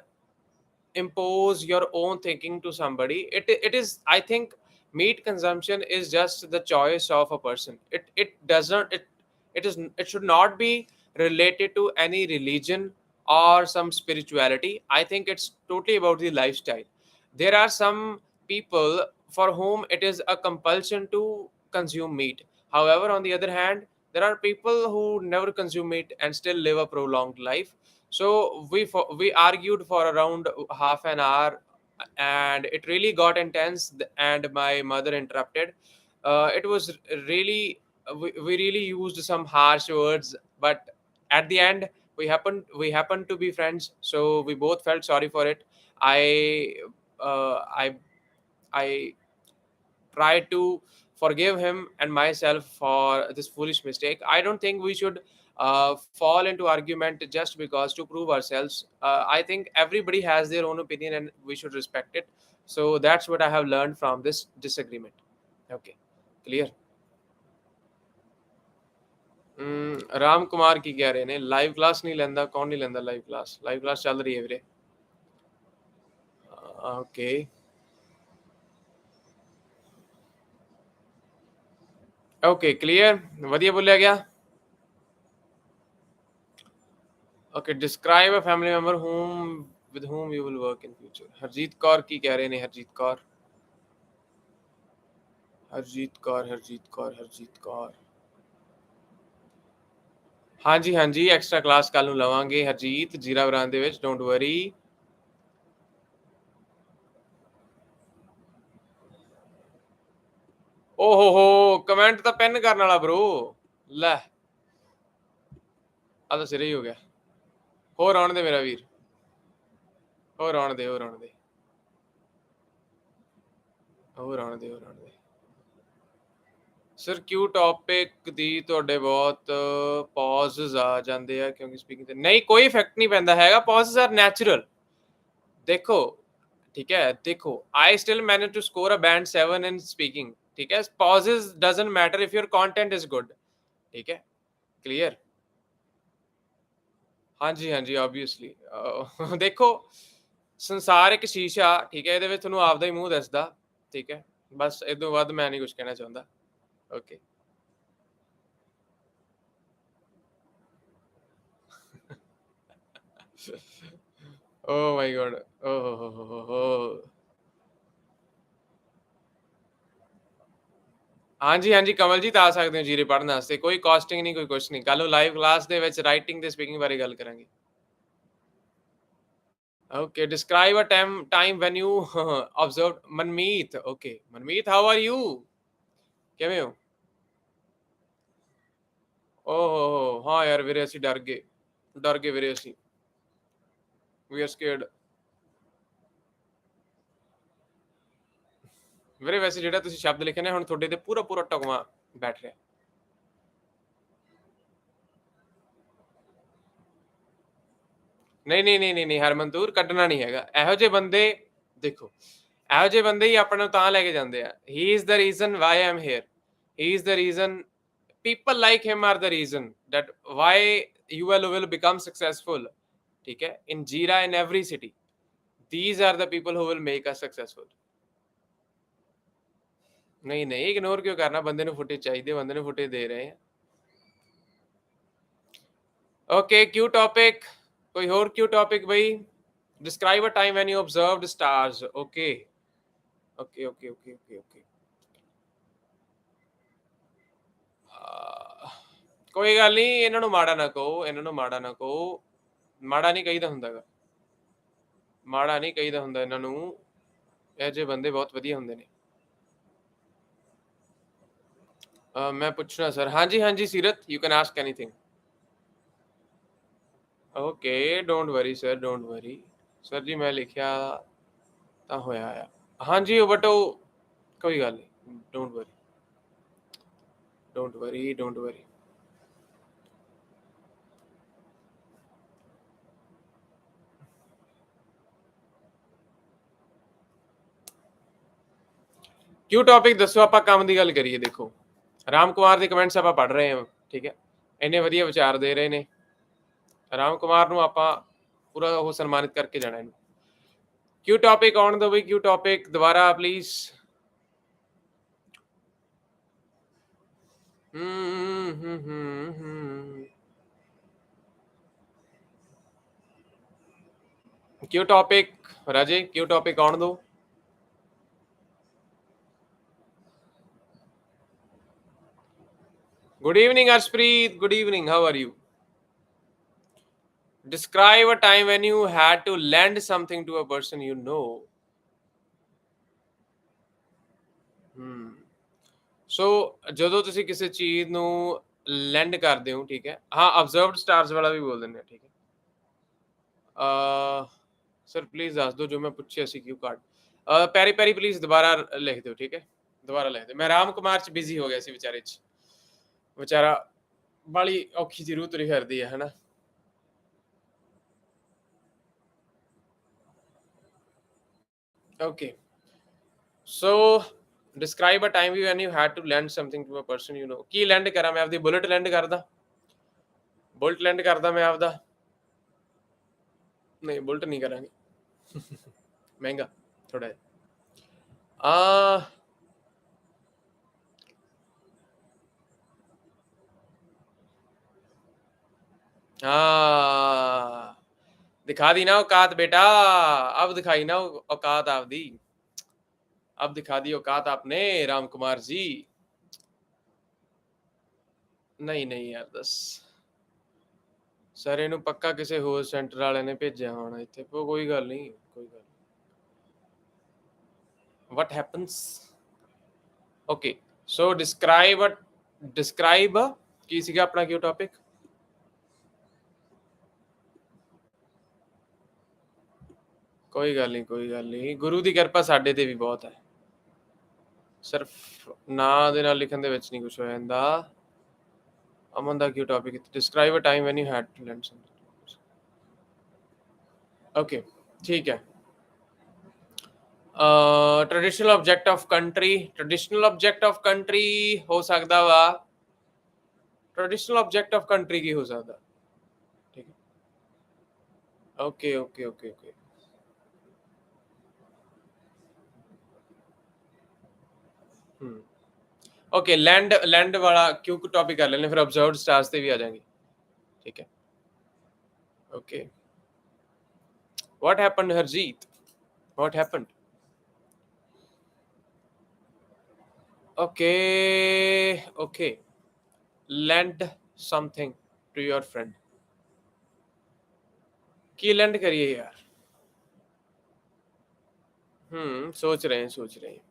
impose your own thinking to somebody. It is, I think, meat consumption is just the choice of a person. It doesn't it is it should not be related to any religion or some spirituality. I think it's totally about the lifestyle. There are some people for whom it is a compulsion to consume meat. However, on the other hand, there are people who never consume meat and still live a prolonged life. So we argued for around half an hour, and it really got intense. And my mother interrupted. It was really we really used some harsh words, but at the end we happened to be friends, so we both felt sorry for it. I uh, I I try to forgive him and myself for this foolish mistake. I don't think we should fall into argument just because to prove ourselves. I think everybody has their own opinion and we should respect it. So that's what I have learned from this disagreement. Okay, clear. Ram Kumar की कह रहे ने live class नहीं लेंदा कौन नहीं लेंदा live class चल रही है ਵੀਰੇ ओके ओके क्लियर ਵਧੀਆ ਬੋਲਿਆ ਗਿਆ Okay, describe a family member whom with whom you will work in future. Harjeet Kaur की कह रहे ने हरजीत कौर हरजीत कौर हरजीत कौर हरजीत कौर हाँ जी एक्स्ट्रा क्लास ਕੱਲ ਨੂੰ ਲਵਾਂਗੇ ਹਰਜੀਤ ਜੀਰਾ ਬਰਾਨ ਦੇ ਵਿੱਚ ਡੋਂਟ ਵਰੀ ਓਹ ਹੋ ਕਮੈਂਟ ਤਾਂ ਪੈਨ ਕਰਨ ਵਾਲਾ bro ਲੈ ਆ ਤਾਂ ਸਿਰੇ ਹੀ ਹੋ ਗਿਆ ਹੋਰ ਆਉਣ ਦੇ ਮੇਰਾ ਵੀਰ ਹੋਰ ਆਉਣ ਦੇ ਹੋਰ ਆਉਣ ਦੇ ਹੋਰ ਆਉਣ ਦੇ ਹੋਰ ਆਉਣ ਦੇ ਸਰ ਕਿਉਂ ਟੌਪਿਕ ਦੀ ਤੁਹਾਡੇ ਬਹੁਤ ਪੌਜ਼ਸ ਆ ਜਾਂਦੇ ਆ ਕਿਉਂਕਿ ਸਪੀਕਿੰਗ ਤੇ ਨਹੀਂ ਕੋਈ ਇਫੈਕਟ ਨਹੀਂ ਪੈਂਦਾ ਹੈਗਾ ਪੌਜ਼ਸ ਆਰ ਨੈਚੁਰਲ देखो ठीक है देखो I still manage to score a band 7 in speaking ठीक है pauses doesn't matter if your content is good ठीक है क्लियर हाँ जी ऑब्वियसली देखो ਸੰਸਾਰ ਇੱਕ ਸ਼ੀਸ਼ਾ ਠੀਕ ਹੈ ਇਹਦੇ ਵਿੱਚ ਤੁਹਾਨੂੰ ਆਪਦਾ ਹੀ ਮੂੰਹ ਦਿਸਦਾ ਠੀਕ ਹੈ ਬਸ ਇਹ ਤੋਂ ਵੱਧ ਮੈਂ ਨਹੀਂ ਕੁਝ ਕਹਿਣਾ ਚਾਹੁੰਦਾ ਓਕੇ ਓ ਮਾਈ ਗॉड ਓ ਹੋ ਹਾਂਜੀ ਕਮਲਜੀਤ ਆ ਸਕਦੇ ਹੋ ਜੀਰੇ ਪੜ੍ਹਨ ਵਾਸਤੇ ਕੋਈ ਕਾਸਟਿੰਗ ਨਹੀਂ ਕੋਈ ਕੁਛ ਨਹੀਂ ਕੱਲ ਨੂੰ ਲਾਈਵ ਕਲਾਸ ਦੇ ਵਿੱਚ ਰਾਈਟਿੰਗ ਤੇ ਸਪੀਕਿੰਗ ਬਾਰੇ ਗੱਲ ਕਰਾਂਗੇ okay describe a time when you observed Manmeet okay Manmeet how are you ਕਿਵੇਂ ਹੋ ਓਹ ਹਾਂ ਯਾਰ ਵੀਰੇ ਅਸੀਂ ਡਰ ਗਏ ਵੀਰੇ ਅਸੀਂ ਵੀ ਆਰ ਸਕੇਅਰਡ ਵੀਰੇ ਵੈਸੇ ਜਿਹੜਾ ਤੁਸੀਂ ਸ਼ਬਦ ਲਿਖੇ ਨੇ ਹੁਣ ਤੁਹਾਡੇ ਤੇ ਪੂਰਾ ਟਕਵਾ ਬੈਠ ਰਿਹਾ ਨਹੀਂ ਹਰਮਨਤੂਰ ਕੱਢਣਾ ਨਹੀਂ ਹੈਗਾ ਇਹੋ ਜਿਹੇ ਬੰਦੇ ਦੇਖੋ ਇਹੋ ਜਿਹੇ ਬੰਦੇ ਹੀ ਆਪਾਂ ਨੂੰ ਤਾਂ ਲੈ ਕੇ ਜਾਂਦੇ ਆ ਹੀ is the reason why I am here he is the reason people like him are the reason that why ULO will become successful ठीक है in Jira in every city these are the people who will make us successful नहीं ignore क्यों करना बंदे ਨੂੰ footage ਚਾਹੀਦੀ ਬੰਦੇ ਨੂੰ ਫੁਟੇਜ ਦੇ ਰਹੇ हैं ओके क्यू टॉपिक कोई होर क्यों टॉपिक भाई? Describe a time when you observed stars. Okay okay okay okay okay okay. ਕੋਈ ਗੱਲ ਨਹੀਂ, ਇਹਨਾਂ ਨੂੰ ਮਾੜਾ ਨਾ ਕਹੋ, ਇਹਨਾਂ ਨੂੰ ਮਾੜਾ ਨਾ ਕਹੋ। ਮਾੜਾ ਨਹੀਂ ਕਹੀਦਾ ਹੁੰਦਾਗਾ, ਮਾੜਾ ਨਹੀਂ ਕਹੀਦਾ ਹੁੰਦਾ ਇਹਨਾਂ ਨੂੰ। ਇਹ ਜਿਹੇ ਬੰਦੇ ਬਹੁਤ ਵਧੀਆ ਹੁੰਦੇ ਨੇ। ਮੈਂ ਪੁੱਛਣਾ ਸਰ। ਹਾਂਜੀ ਹਾਂਜੀ Seerat, you can ask anything. Okay don't worry sir, don't worry sir ਜੀ। ਮੈਂ ਲਿਖਿਆ ਤਾਂ ਹੋਇਆ ਆ। ਹਾਂਜੀ ਬਟ ਉਹ ਕੋਈ ਗੱਲ ਨਹੀਂ, don't worry don't worry don't worry. ਕਿਉਂ ਟੌਪਿਕ ਦੱਸੋ, ਆਪਾਂ ਕੰਮ ਦੀ ਗੱਲ ਕਰੀਏ। ਦੇਖੋ ਰਾਮ ਕੁਮਾਰ ਦੇ ਕਮੈਂਟਸ ਆਪਾਂ ਪੜ੍ਹ ਰਹੇ ਹਾਂ, ਠੀਕ ਹੈ। ਇੰਨੇ ਵਧੀਆ ਵਿਚਾਰ ਦੇ ਰਹੇ ਨੇ। ਰਾਮ ਕੁਮਾਰ ਨੂੰ ਆਪਾਂ ਪੂਰਾ ਉਹ ਸਨਮਾਨਿਤ ਕਰਕੇ ਜਾਣਾ ਇਹਨੂੰ। ਕਿਉਂ ਟੌਪਿਕ ਆਉਣ ਦਿਓ ਬਈ, ਕਿਉਂ ਟੌਪਿਕ ਦੁਬਾਰਾ ਪਲੀਜ਼। क्यों टॉपिक राजे, क्यों टॉपिक आउण दो। Good evening Arshpreet, good evening, how are you? Describe a time when you had to lend something to a person you know. ਸੋ ਜਦੋਂ ਤੁਸੀਂ ਕਿਸੇ ਚੀਜ਼ ਨੂੰ ਲੈਂਡ ਕਰਦੇ ਹੋ, ਠੀਕ ਹੈ। ਹਾਂ ਅਬਜ਼ਰਵਡ ਸਟਾਰਸ ਵਾਲਾ ਵੀ ਬੋਲ ਦਿੰਦੇ ਆ, ਠੀਕ ਹੈ। ਸਰ ਪਲੀਜ਼ ਦੱਸ ਦਿਓ ਜੋ ਮੈਂ ਪੁੱਛਿਆ ਸੀ ਕਿਉਂ ਕਾਰਡ। ਪੈਰੀ ਪੈਰੀ ਪਲੀਜ਼ ਦੁਬਾਰਾ ਲਿਖ ਦਿਓ, ਠੀਕ ਹੈ। ਦੁਬਾਰਾ ਲਿਖ ਦਿਓ। ਮੈਂ ਰਾਮ ਕੁਮਾਰ ਚ ਬਿਜ਼ੀ ਹੋ ਗਿਆ ਸੀ ਵਿਚਾਰੇ ਚ, ਵਿਚਾਰਾ ਬਾਲੀ ਔਖੀ ਜਿਹੀ ਰੂਹ ਤੁਰੀ ਫਿਰਦੀ ਹੈ ਹਨਾ। Okay so describe a time when you had to lend something to a person you know. ਕੀ ਲੈਂਡ ਕਰਾਂ ਮੈਂ? ਆਪਦੀ ਬੁਲਟ ਲੈਂਡ ਕਰਦਾ, ਬੁਲਟ ਲੈਂਡ ਕਰਦਾ ਮੈਂ ਆਪਦਾ। ਨਹੀਂ ਬੁਲਟ ਨਹੀਂ ਕਰਾਂਗੇ ਮਹਿੰਗਾ ਥੋੜਾ ਜਿਹਾ। दिखा दी ना औकात बेटा, अब दिखाई ना औकात आपदी, अब दिखा दी औकात आपने राम कुमार जी। नहीं नहीं यार दस सर ਇਹਨੂੰ ਪੱਕਾ ਕਿਸੇ ਹੋਰ ਸੈਂਟਰ ਵਾਲਿਆਂ ਨੇ ਭੇਜਿਆ ਹੋਣਾ ਇੱਥੇ। ਕੋਈ ਗੱਲ ਨਹੀਂ, ਕੋਈ ਗੱਲ। what happens? okay so describe ਕੀ ਸੀਗਾ ਆਪਣਾ ਕਿਉਂ ਟੌਪਿਕ? ਕੋਈ ਗੱਲ ਨਹੀਂ, ਕੋਈ ਗੱਲ ਨਹੀਂ। ਗੁਰੂ ਦੀ ਕਿਰਪਾ ਸਾਡੇ ਤੇ ਵੀ ਬਹੁਤ ਹੈ। ਸਿਰਫ ਨਾਂ ਦੇ ਨਾਲ ਲਿਖਣ ਦੇ ਵਿੱਚ ਨਹੀਂ ਕੁਝ ਹੋ ਜਾਂਦਾ। ਅਮਨ ਦਾ ਕਿਉਂ topic? Describe a time when you had to lend something. Okay ਠੀਕ ਹੈ। Traditional object of country, traditional object of country ਹੋ ਸਕਦਾ ਵਾ। ਟ੍ਰੈਡੀਸ਼ਨਲ ਆਬਜੈਕਟ ਆਫ ਕੰਟਰੀ ਕੀ ਹੋ ਸਕਦਾ? ਠੀਕ ਹੈ okay okay okay okay. Okay lend, lend ਵਾਲਾ ਕਿਉਂ ਟੌਪਿਕ ਕਰ ਲੈਣੇ, ਫਿਰ ਆਬਜ਼ਰਵਡ ਸਟਾਰਸ ਤੇ ਵੀ ਆ ਜਾਵਾਂਗੇ, ਠੀਕ ਹੈ। Okay what happened Harjeet, what happened? okay okay lend something to your friend। Ki land ਕਰੀਏ यार? सोच रहे हैं, सोच रहे हैं।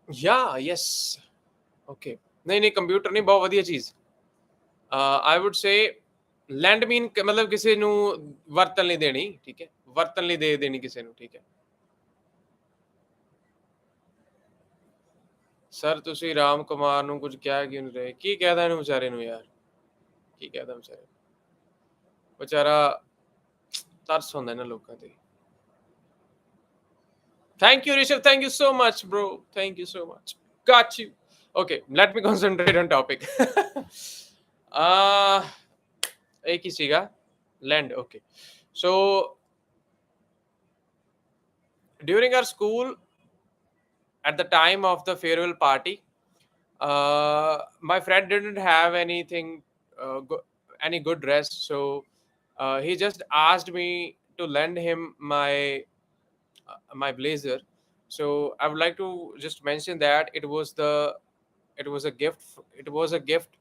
या यस ओके नहीं नहीं ਕੰਪਿਊਟਰ ਨਹੀਂ, ਬਹੁਤ ਵਧੀਆ ਚੀਜ਼। ਆਈ ਵੁੱਡ ਸੇ ਲੈਂਡ ਮੀਨ ਮਤਲਬ ਕਿਸੇ ਨੂੰ ਵਰਤਨ ਲਈ ਦੇਣੀ, ਠੀਕ ਹੈ। ਵਰਤਨ ਲਈ ਦੇ ਦੇਣੀ ਕਿਸੇ ਨੂੰ, ਠੀਕ ਹੈ। ਸਰ ਤੁਸੀਂ ਰਾਮ ਕੁਮਾਰ ਨੂੰ ਕੁਝ ਕਿਹਾ ਕਿਉਂ ਨਹੀਂ ਰਹੇ? ਕੀ ਕਹਿਦਾ ਇਹਨੂੰ ਵਿਚਾਰੇ ਨੂੰ ਯਾਰ, ਕੀ ਕਹਿਦਾ ਵਿਚਾਰੇ? ਵਿਚਾਰਾ ਤਰਸ ਹੁੰਦਾ ਇਹਨਾਂ ਲੋਕਾਂ ਤੇ। Thank you, Rishabh. Thank you so much, bro. Thank you so much. Got you. Okay, let me concentrate on topic. एक ही सीगा land. Okay, so During our school, at the time of the farewell party, my friend didn't have anything, any good dress, so he just asked me to lend him my blazer. So I would like to just mention that it was a gift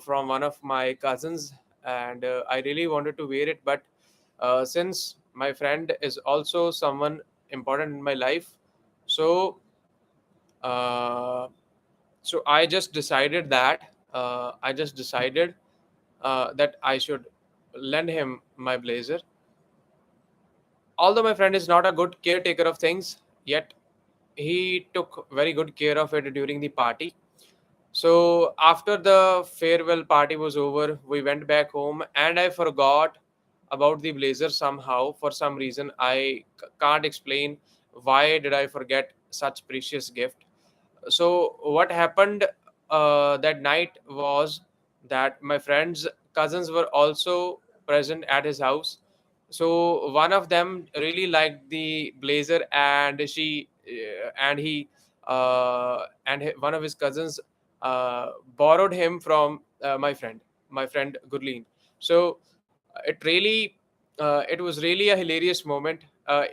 from one of my cousins, and I really wanted to wear it, but since my friend is also someone important in my life, so uh, so I just decided that I should lend him my blazer. Although my friend is not a good caretaker of things, yet he took very good care of it during the party. So after the farewell party was over, we went back home, and I forgot about the blazer somehow. For some reason, I can't explain why did I forget such precious gift. So what happened that night was that my friends cousins were also present at his house. So one of them really liked the blazer, and she and he one of his cousins borrowed him from my friend Gurleen. So it was really a hilarious moment.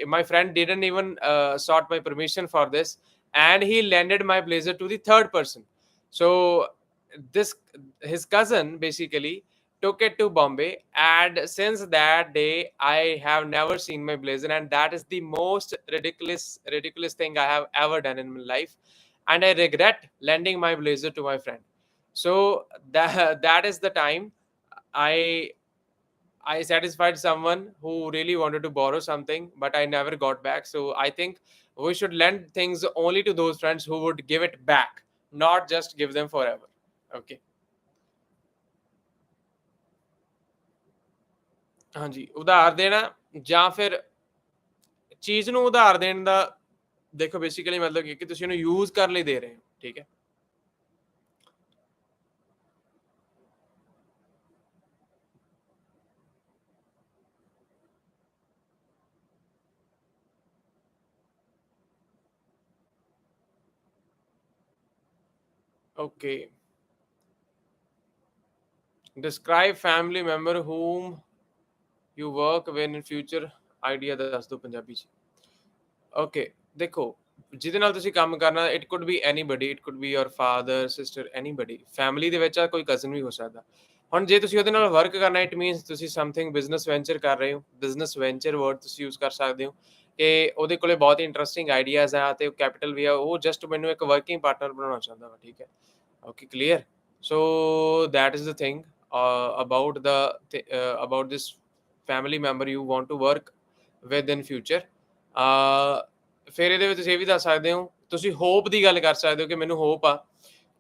My friend didn't even sought my permission for this, and he lended my blazer to the third person. So this his cousin basically took it to Bombay, and since that day I have never seen my blazer, and that is the most ridiculous thing I have ever done in my life, and I regret lending my blazer to my friend. So that is the time I I satisfied someone who really wanted to borrow something, but I never got back. So I think we should lend things only to those friends who would give it back, not just give them forever. Okay. ਹਾਂਜੀ, ਉਧਾਰ ਦੇਣਾ ਜਾਂ ਫਿਰ ਚੀਜ਼ ਨੂੰ ਉਧਾਰ ਦੇਣ ਦਾ ਦੇਖੋ ਬੇਸਿਕਲੀ ਮਤਲਬ ਕੀ ਹੈ ਕਿ ਤੁਸੀਂ ਉਹਨੂੰ ਯੂਜ਼ ਕਰਨ ਲਈ ਦੇ ਰਹੇ ਹੋ, ਠੀਕ ਹੈ? Okay. Describe family member whom you work with in future idea ਦੱਸ ਦਿਓ ਪੰਜਾਬੀ ਚ। ਓਕੇ, ਦੇਖੋ ਜਿਹਦੇ ਨਾਲ ਤੁਸੀਂ ਕੰਮ ਕਰਨਾ, it could B anybody, it could B your father sister, anybody. Family ਦੇ ਵਿੱਚ ਆ ਕੋਈ ਕਜ਼ਨ ਵੀ ਹੋ ਸਕਦਾ। ਹੁਣ ਜੇ ਤੁਸੀਂ ਉਹਦੇ ਨਾਲ ਵਰਕ ਕਰਨਾ, ਇਟ ਮੀਨਸ ਤੁਸੀਂ ਸਮਥਿੰਗ ਬਿਜ਼ਨਸ ਵੈਂਚਰ ਕਰ ਰਹੇ ਹੋ। ਬਿਜ਼ਨਸ ਵੈਂਚਰ ਵਰਡ ਤੁਸੀਂ ਯੂਜ਼ ਕਰ ਸਕਦੇ ਹੋ ਕਿ ਉਹਦੇ ਕੋਲੇ ਬਹੁਤ ਇੰਟਰਸਟਿੰਗ ਆਈਡੀਆਜ਼ ਆ ਅਤੇ ਕੈਪੀਟਲ ਵੀ ਆ, ਉਹ ਜਸਟ ਮੈਨੂੰ ਇੱਕ ਵਰਕਿੰਗ ਪਾਰਟਨਰ ਬਣਾਉਣਾ ਚਾਹੁੰਦਾ ਵਾ, ਠੀਕ ਹੈ? Okay, clear. So that is the thing about this family member you want to work with in future. ਫਿਰ ਇਹਦੇ ਵਿੱਚ ਤੁਸੀਂ ਇਹ ਵੀ ਦੱਸ ਸਕਦੇ ਹੋ, ਤੁਸੀਂ ਹੋਪ ਦੀ ਗੱਲ ਕਰ ਸਕਦੇ ਹੋ ਕਿ ਮੈਨੂੰ ਹੋਪ ਆ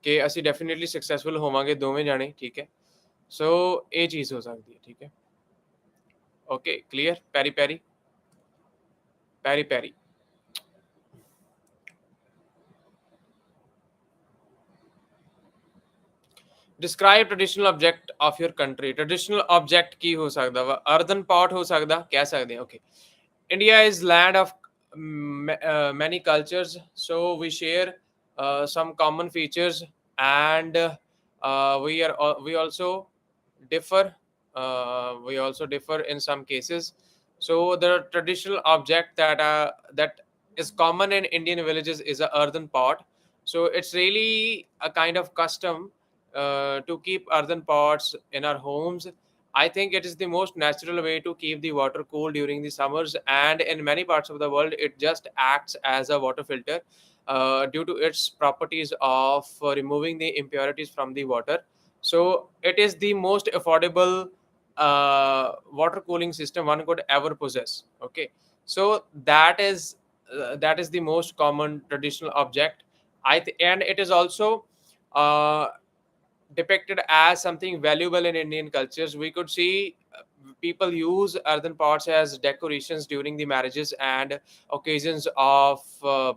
ਕਿ ਅਸੀਂ ਡੈਫੀਨਿਟਲੀ ਸਕਸੈਸਫੁਲ ਹੋਵਾਂਗੇ ਦੋਵੇਂ ਜਾਣੇ, ਠੀਕ ਹੈ? ਸੋ ਇਹ ਚੀਜ਼ ਹੋ ਸਕਦੀ ਹੈ, ਠੀਕ ਹੈ? Okay, clear. ਪੈਰੀ ਪੈਰੀ ਪੈਰੀ ਪੈਰੀ। Describe traditional object of your country. Traditional object ਕੀ ਹੋ ਸਕਦਾ ਵਾ? ਅਰਦਨ ਪੌਟ ਹੋ ਸਕਦਾ, ਕਹਿ ਸਕਦੇ ਹਾਂ। Okay, India is land of many cultures, so we share some common features, and we also differ. We also differ in some cases. So the traditional object that is common in Indian villages is a earthen pot. So it's really a kind of custom to keep earthen pots in our homes. I think it is the most natural way to keep the water cool during the summers, and in many parts of the world, it just acts as a water filter due to its properties of removing the impurities from the water. So, it is the most affordable water cooling system one could ever possess. Okay, so that is the most common traditional object. And it is also uh, depicted as something valuable in Indian cultures. We could see people use earthen pots as decorations during the marriages and occasions of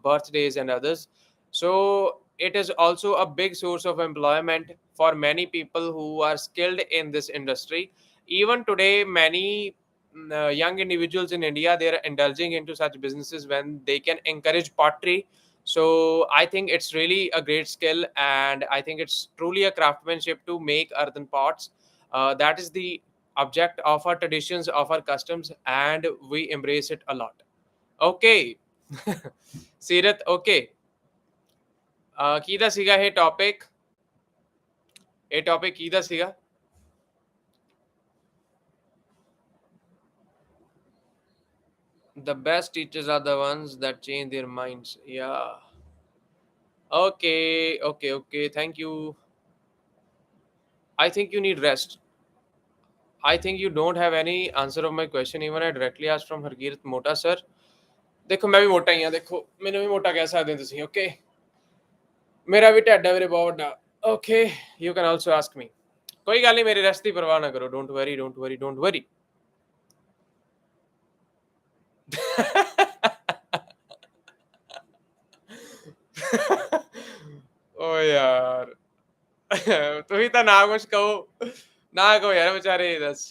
birthdays and others. So it is also a big source of employment for many people who are skilled in this industry. Even today, many young individuals in India, they are indulging into such businesses when they can encourage pottery. So I think it's really a great skill, and I think it's truly a craftsmanship to make earthen pots. That is the object of our traditions, of our customs, and we embrace it a lot. Okay. Sirat, okay. Kida siga hey topic. A topic kida siga. The best teachers are the ones that change their minds. Yeah. Okay, okay, okay. Thank you. I think you need rest. I think you don't have any answer of my question. Even I directly asked from Harkirat Mota sir. देखो मैं भी मोटा ही हाँ देखो मैंने भी मोटा कह सकते हैं तुसी ओके मेरा भी ढिड है मेरे बहुत बड़ा okay you can also ask me कोई गल नहीं मेरी रेस्ट की परवाह ना करो don't worry don't worry don't worry ओ यार ਤੁਸੀਂ ਤਾਂ ਨਾ ਕੁਝ ਕਹੋ ਨਾ ਕਹੋ ਯਾਰ ਵਿਚਾਰੇ ਦੱਸ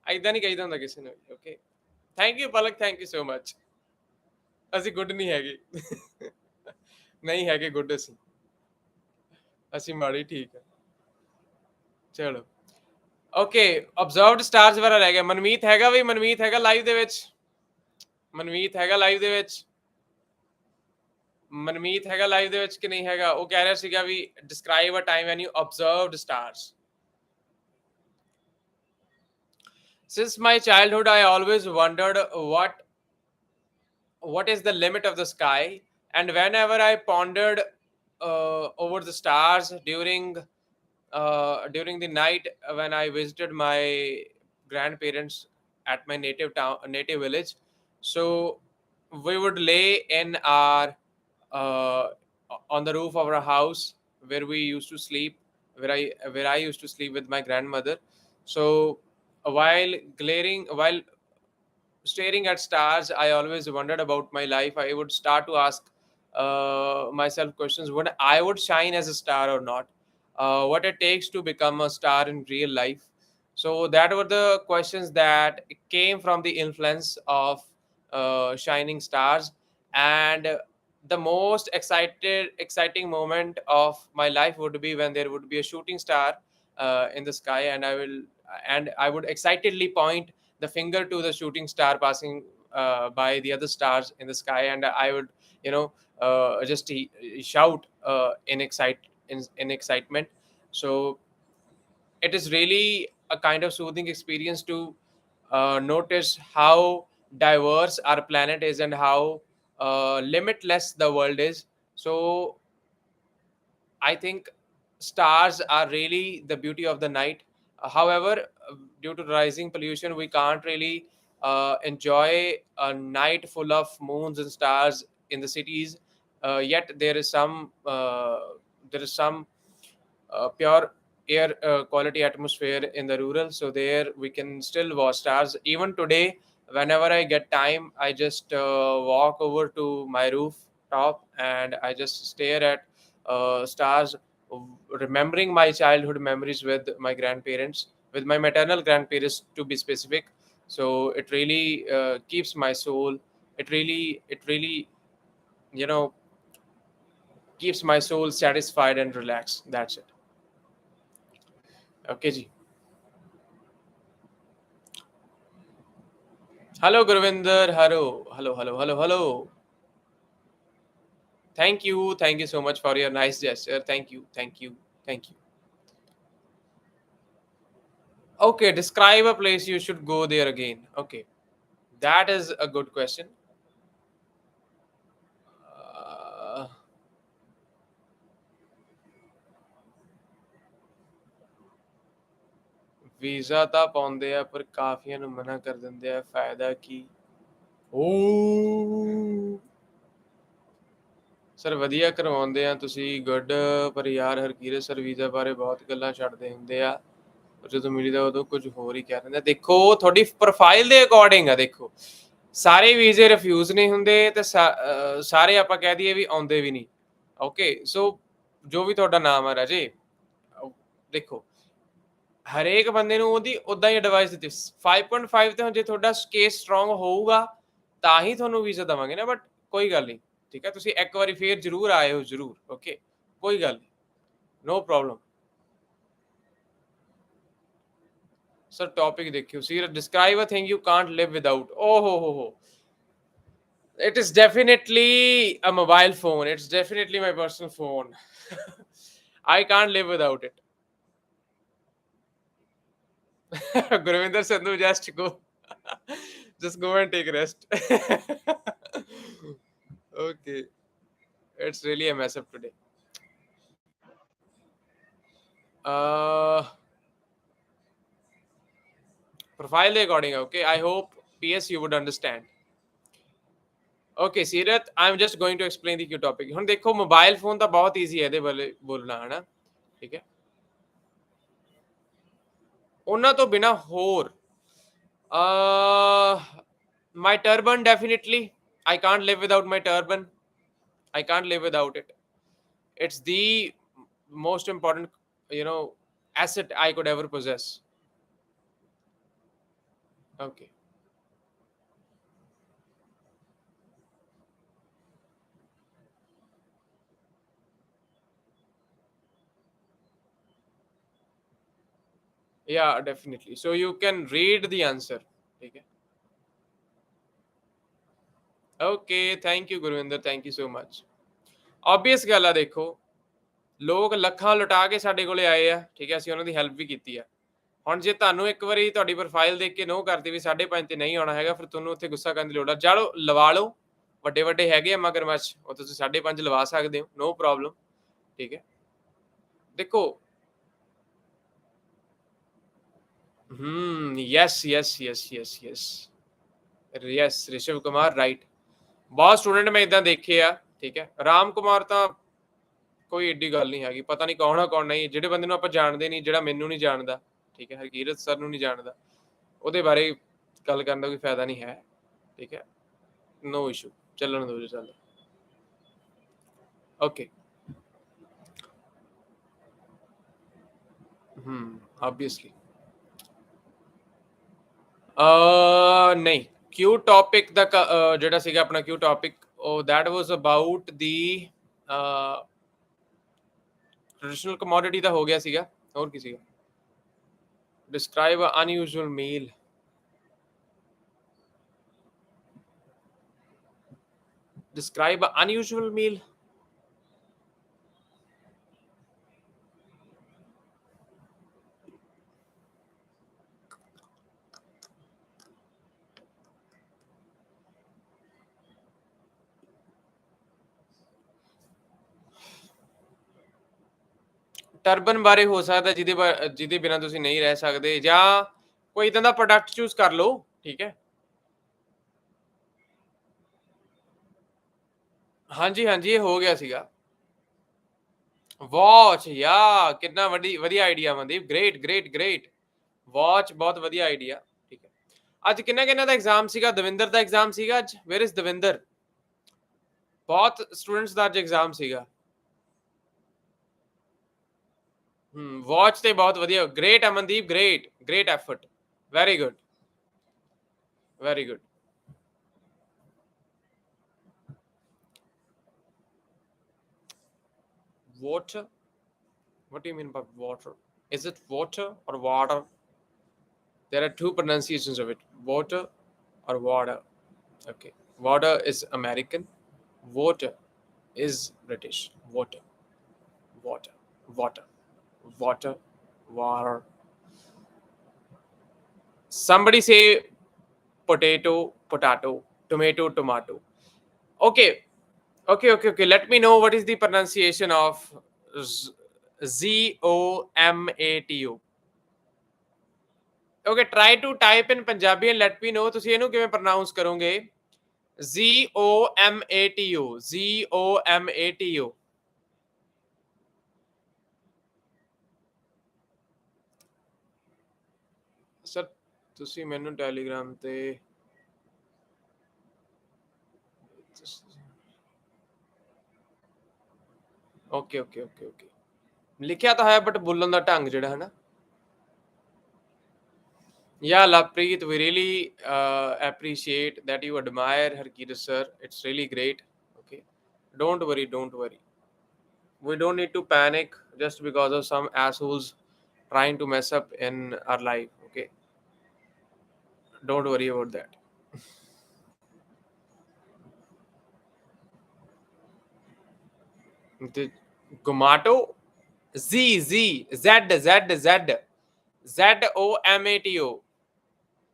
ਐਦਾਂ ਨਹੀਂ ਕਹੀਦਾ ਹੁੰਦਾ ਕਿਸੇ ਨੂੰ okay thank you Palak thank you so much ਅਸੀਂ ਗੁੱਡ ਨਹੀਂ ਹੈਗੇ ਨਹੀਂ ਹੈਗੇ ਗੁੱਡ ਅਸੀਂ ਮਾੜੀ ਠੀਕ ਹੈ ਚਲੋ ਓਕੇ ਆਬਜ਼ਰਵਡ ਸਟਾਰਸ ਵਾਲਾ ਰਹਿ ਗਿਆ ਮਨਮੀਤ ਹੈਗਾ ਵੀ ਮਨਮੀਤ ਹੈਗਾ ਲਾਈਵ ਦੇ ਵਿੱਚ ਮਨਮੀਤ ਹੈਗਾ ਲਾਈਵ ਦੇ ਵਿੱਚ ਮਨਮੀਤ ਹੈਗਾ ਲਾਈਵ ਦੇ ਵਿੱਚ ਕਿ ਨਹੀਂ ਹੈਗਾ ਉਹ ਕਹਿ ਰਿਹਾ ਸੀਗਾ ਵੀ describe a time when you observed stars since my childhood I always wondered what is the limit of the sky, and whenever I pondered over the stars during the night when I visited my grandparents at my native village. So we would lay in our uh, on the roof of our house where we used to sleep, where I used to sleep with my grandmother. So while staring at stars, I always wondered about my life. I would start to ask myself questions: would I would shine as a star or not? What it takes to become a star in real life? So that were the questions that came from the influence of shining stars. And the most exciting moment of my life would be when there would be a shooting star in the sky, and I would excitedly point the finger to the shooting star passing by the other stars in the sky, and I would, just shout in excitement. So it is really a kind of soothing experience to notice how diverse our planet is and how limitless the world is. So I think stars are really the beauty of the night. However, due to rising pollution, we can't really enjoy a night full of moons and stars in the cities. Yet there is some pure air quality atmosphere in the rural. So there we can still watch stars. Even today, whenever I get time, I just walk over to my rooftop and I just stare at stars, remembering my childhood memories with my grandparents, with my maternal grandparents to be specific. So it really keeps my soul. It really, you know, keeps my soul satisfied and relaxed. That's it. Okay, ji. Hello, Gurvinder. Hello, hello, hello, hello, hello. Thank you. Thank you so much for your nice gesture. Thank you. Thank you. Thank you. Okay, describe a place you should go there again. Okay, that is a good question. Uh, visa ਤਾਂ ਪਾਉਂਦੇ ਆ ਪਰ ਕਾਫੀਆਂ ਨੂੰ ਮਨਾ ਕਰ ਦਿੰਦੇ ਆ ਫਾਇਦਾ ਕੀ ਓ ਸਰ ਵਧੀਆ ਕਰਵਾਉਂਦੇ ਆ ਤੁਸੀਂ ਗੁੱਡ ਪਰ ਯਾਰ ਹਰਕੀਰਤ ਸਰ ਵੀਜ਼ਾ ਬਾਰੇ ਬਹੁਤ ਗੱਲਾਂ ਛੱਡਦੇ ਹੁੰਦੇ ਆ ਜਦੋਂ ਮਿਲੀਦਾ ਉਦੋਂ ਕੁਝ ਹੋਰ ਹੀ ਕਹਿ ਦਿੰਦੇ ਦੇਖੋ ਤੁਹਾਡੀ ਪ੍ਰੋਫਾਈਲ ਦੇ ਅਕੋਰਡਿੰਗ ਆ ਦੇਖੋ ਸਾਰੇ ਵੀਜ਼ੇ ਰਿਫਿਊਜ਼ ਨਹੀਂ ਹੁੰਦੇ ਤੇ ਸਾਰੇ ਆਪਾਂ ਕਹਿ ਦਈਏ ਵੀ ਆਉਂਦੇ ਵੀ ਨਹੀਂ ਓਕੇ ਸੋ ਜੋ ਵੀ ਤੁਹਾਡਾ ਨਾਮ ਆ ਰਾਜੇ ਦੇਖੋ ਹਰੇਕ ਬੰਦੇ ਨੂੰ ਉਹਦੀ ਉਦਾਂ ਹੀ ਐਡਵਾਈਸ ਦਿੱਤੀ 5.5 ਤੇ ਹੁਣ ਜੇ ਤੁਹਾਡਾ ਕੇਸ ਸਟਰੋਂਗ ਹੋਊਗਾ ਤਾਂ ਹੀ ਤੁਹਾਨੂੰ ਵੀਜ਼ਾ ਦੇਵਾਂਗੇ ਨਾ, ਬਟ ਕੋਈ ਗੱਲ ਨਹੀਂ, ਠੀਕ ਹੈ, ਤੁਸੀਂ ਇੱਕ ਵਾਰੀ ਫੇਰ ਜ਼ਰੂਰ ਆਏ ਹੋ, ਜ਼ਰੂਰ, ਓਕੇ, ਕੋਈ ਗੱਲ ਨਹੀਂ, ਨੋ ਪ੍ਰੋਬਲਮ। ਸਰ ਟੌਪਿਕ ਦੇਖਿਓ, ਸੀ describe a thing you can't live without. ਓ ਹੋ, it is definitely a mobile phone, it's definitely my personal phone. I can't live without it. Gurvinder Sandhu, just go. Just go and take rest. Okay. It's really a mess up today. Uh, Profile according, okay. I hope PS you would understand. Okay, Sirat, I'm just going to explain the topic. ਹੁਣ ਦੇਖੋ mobile phone ਤਾਂ ਬਹੁਤ easy ਹੈ ਇਹਦੇ ਬਾਰੇ ਬੋਲਣਾ, ਹੈ ਨਾ, ਠੀਕ ਹੈ। ਉਹਨਾਂ ਤੋਂ ਬਿਨਾ ਹੋਰ my turban, definitely. I can't live without my turban. I can't live without it. It's the most important, asset I could ever possess. Okay. Yeah, definitely. So you can read the answer. Okay. Okay. Thank you, Gurvinder. Thank you so much. Obvious ਗੱਲ ਆ, ਦੇਖੋ ਲੋਕ ਲੱਖਾਂ ਲੁਟਾ ਕੇ ਸਾਡੇ ਕੋਲੇ ਆਏ ਆ, ਠੀਕ ਹੈ, ਅਸੀਂ ਉਹਨਾਂ ਦੀ ਹੈਲਪ ਵੀ ਕੀਤੀ ਆ। ਹੁਣ ਜੇ ਤੁਹਾਨੂੰ ਇੱਕ ਵਾਰੀ ਤੁਹਾਡੀ ਪ੍ਰੋਫਾਈਲ ਦੇਖ ਕੇ ਨੋ ਕਰਦੀ ਵੀ 5.5 ਤੇ ਨਹੀਂ ਆਉਣਾ ਹੈਗਾ, ਫਿਰ ਤੁਹਾਨੂੰ ਉੱਥੇ ਗੁੱਸਾ ਕਰਨ ਦੀ ਲੋੜ ਆ। ਚਲੋ ਲਵਾ ਲਓ, ਵੱਡੇ ਵੱਡੇ ਹੈਗੇ ਆ ਮਗਰਮੱਛ, ਉਹ ਤੁਸੀਂ 5.5 ਲਵਾ ਸਕਦੇ ਹੋ, ਨੋ ਪ੍ਰੋਬਲਮ, ਠੀਕ ਹੈ। ਦੇਖੋ yes yes yes yes yes yes, Rishav Kumar, right. ਬਹੁਤ ਸਟੂਡੈਂਟ ਮੈਂ ਇਦਾਂ ਦੇਖੇ ਆ, ਠੀਕ ਹੈ। ਰਾਮ ਕੁਮਾਰ ਤਾਂ ਕੋਈ ਏਡੀ ਗੱਲ ਨਹੀਂ ਹੈਗੀ, ਪਤਾ ਨਹੀਂ ਕੌਣ ਆ ਕੌਣ ਨਹੀਂ, ਜਿਹੜੇ ਬੰਦੇ ਨੂੰ ਆਪਾਂ ਜਾਣਦੇ ਨਹੀਂ, ਜਿਹੜਾ ਮੈਨੂੰ ਨਹੀਂ ਜਾਣਦਾ, ਠੀਕ ਹੈ, ਹਰਕੀਰਤ ਸਰ ਨੂੰ ਨਹੀਂ ਜਾਣਦਾ, ਉਹਦੇ ਬਾਰੇ ਗੱਲ ਕਰਨ ਦਾ ਕੋਈ ਫਾਇਦਾ ਨਹੀਂ ਹੈ, ਠੀਕ ਹੈ, ਨੋ ਇਸ਼ੂ, ਚੱਲਣ ਦਿਓ ਜੀ, ਚੱਲ। ਓਕੇ। ਆਬਵੀਅਸਲੀ ਨਹੀਂ, ਕਿਊ ਟੌਪਿਕ ਦਾ ਜਿਹੜਾ ਸੀਗਾ ਆਪਣਾ ਕਿਊ ਟੌਪਿਕ, ਉਹ that was about the traditional commodity ਦਾ ਹੋ ਗਿਆ ਸੀਗਾ, ਹੋਰ ਕੀ ਸੀਗਾ? Describe a unusual meal. Describe an unusual meal. Turban ਬਾਰੇ ਹੋ ਸਕਦਾ ਜਿਹਦੇ ਬਿਨਾਂ ਤੁਸੀਂ ਨਹੀਂ ਰਹਿ ਸਕਦੇ, ਜਾਂ ਕੋਈ ਇਦਾਂ ਦਾ ਪ੍ਰੋਡਕਟ ਚੂਜ਼ ਕਰ ਲਓ, ਠੀਕ ਹੈ। ਹਾਂਜੀ ਹਾਂਜੀ, ਇਹ ਹੋ ਗਿਆ ਸੀਗਾ। ਵਾਚ, ਯਾ ਕਿੰਨਾ ਵਧੀਆ idea Mandeep, great great great. Watch ਬਹੁਤ ਵਧੀਆ ਆਈਡੀਆ, ਠੀਕ ਹੈ। ਅੱਜ ਕਿੰਨਾ ਦਾ ਐਗਜ਼ਾਮ ਸੀਗਾ? ਦਵਿੰਦਰ ਦਾ ਐਗਜ਼ਾਮ ਸੀਗਾ ਅੱਜ। Where is Davinder? ਬਹੁਤ ਸਟੂਡੈਂਟਸ ਦਾ ਅੱਜ ਐਗਜ਼ਾਮ ਸੀਗਾ। ਵਾਚ ਤੇ ਬਹੁਤ ਵਧੀਆ, great Amandeep, great great effort, very good very good. Water? What do you mean by water? Is it water or water? There are two pronunciations of it, water or water. Okay, water is American, water is British. Water, water, water, water, water. Somebody say potato, potato, tomato, tomato. Okay, okay. Let me know what is the pronunciation of ZOMATO. Okay, try to type in Punjabi and let me know ਤੁਸੀਂ ਇਹਨੂੰ ਕਿਵੇਂ pronounce ਕਰੋਗੇ। ZOMATO, ZOMATO। Sir ਤੁਸੀਂ ਮੈਨੂੰ Telegram ਤੇ okay ਲਿਖਿਆ ਤਾਂ ਹੈ, ਬਟ ਬੋਲਣ ਦਾ ਢੰਗ ਜਿਹੜਾ ਹੈ ਨਾ, Yeah, Lapreet, we really appreciate that you admire Harkirat sir. It's really great. Okay, don't worry, don't worry. We don't need to panic just because of some assholes trying to mess up in our life. Okay, don't worry about that. The Gomato, Zomato,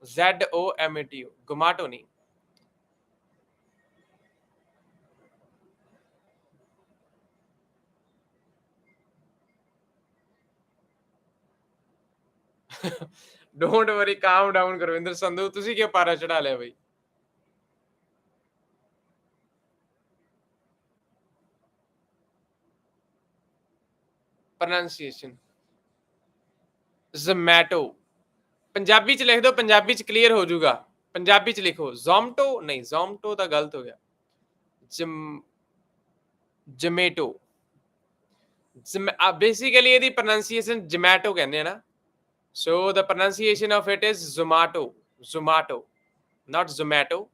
Zomato, Gomato नहीं. Don't worry, calm down, Gurvinder Sandhu. ਤੁਸੀਂ ਕਿਉਂ ਪਾਰਾ ਚੜਾ ਲਿਆ ਬਈ? Pronunciation. Zomato. Punjabi ਚ ਲਿਖ ਦਿਓ, ਪੰਜਾਬੀ ਚ ਕਲੀਅਰ ਹੋ ਜਾਊਗਾ. ਪੰਜਾਬੀ ਚ ਲਿਖੋ ਜ਼ੋਮਟੋ ਨਹੀਂ, ਜ਼ੋਮਟੋ ਤਾਂ ਗਲਤ ਹੋ ਗਿਆ. ਜਮੇਟੋ. ਬੇਸਿਕਲੀ ਇਹਦੀ ਪ੍ਰੋਨੰਸੀਏਸ਼ਨ ਜਮੈਟੋ ਕਹਿੰਦੇ ਆ ਨਾ. ਸੋ ਦ ਪ੍ਰੋਨੰਸੀਏਸ਼ਨ ਆਫ ਇਟ ਇਜ਼ ਜ਼ੋਮਾਟੋ. ਜ਼ੋਮਾਟੋ, ਨਾਟ ਜ਼ੋਮੈਟੋ.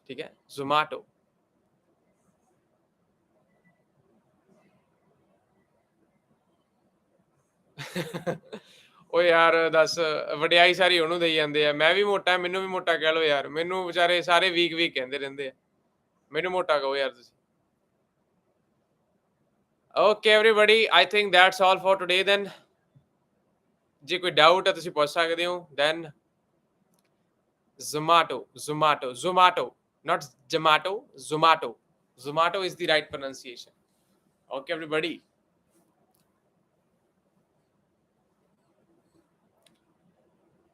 ਠੀਕ ਹੈ, ਜ਼ੋਮਾਟੋ. ਉਹ ਯਾਰ ਦੱਸ, ਵਡਿਆਈ ਸਾਰੀ ਉਹਨੂੰ ਦੇਈ ਜਾਂਦੇ ਆ. ਮੈਂ ਵੀ ਮੋਟਾ, ਮੈਨੂੰ ਵੀ ਮੋਟਾ ਕਹਿ ਲਓ ਯਾਰ. ਮੈਨੂੰ ਵਿਚਾਰੇ ਸਾਰੇ ਵੀਕ ਵੀਕ ਕਹਿੰਦੇ ਰਹਿੰਦੇ ਆ. ਮੈਨੂੰ ਮੋਟਾ ਕਹੋ ਯਾਰ ਤੁਸੀਂ. Okay everybody, I think that's all for today then. ਜੇ ਕੋਈ ਡਾਊਟ ਹੈ ਤੁਸੀਂ ਪੁੱਛ ਸਕਦੇ ਹੋ. Then Zomato, not Gemato, Zomato. Zomato is the right pronunciation. Okay, everybody.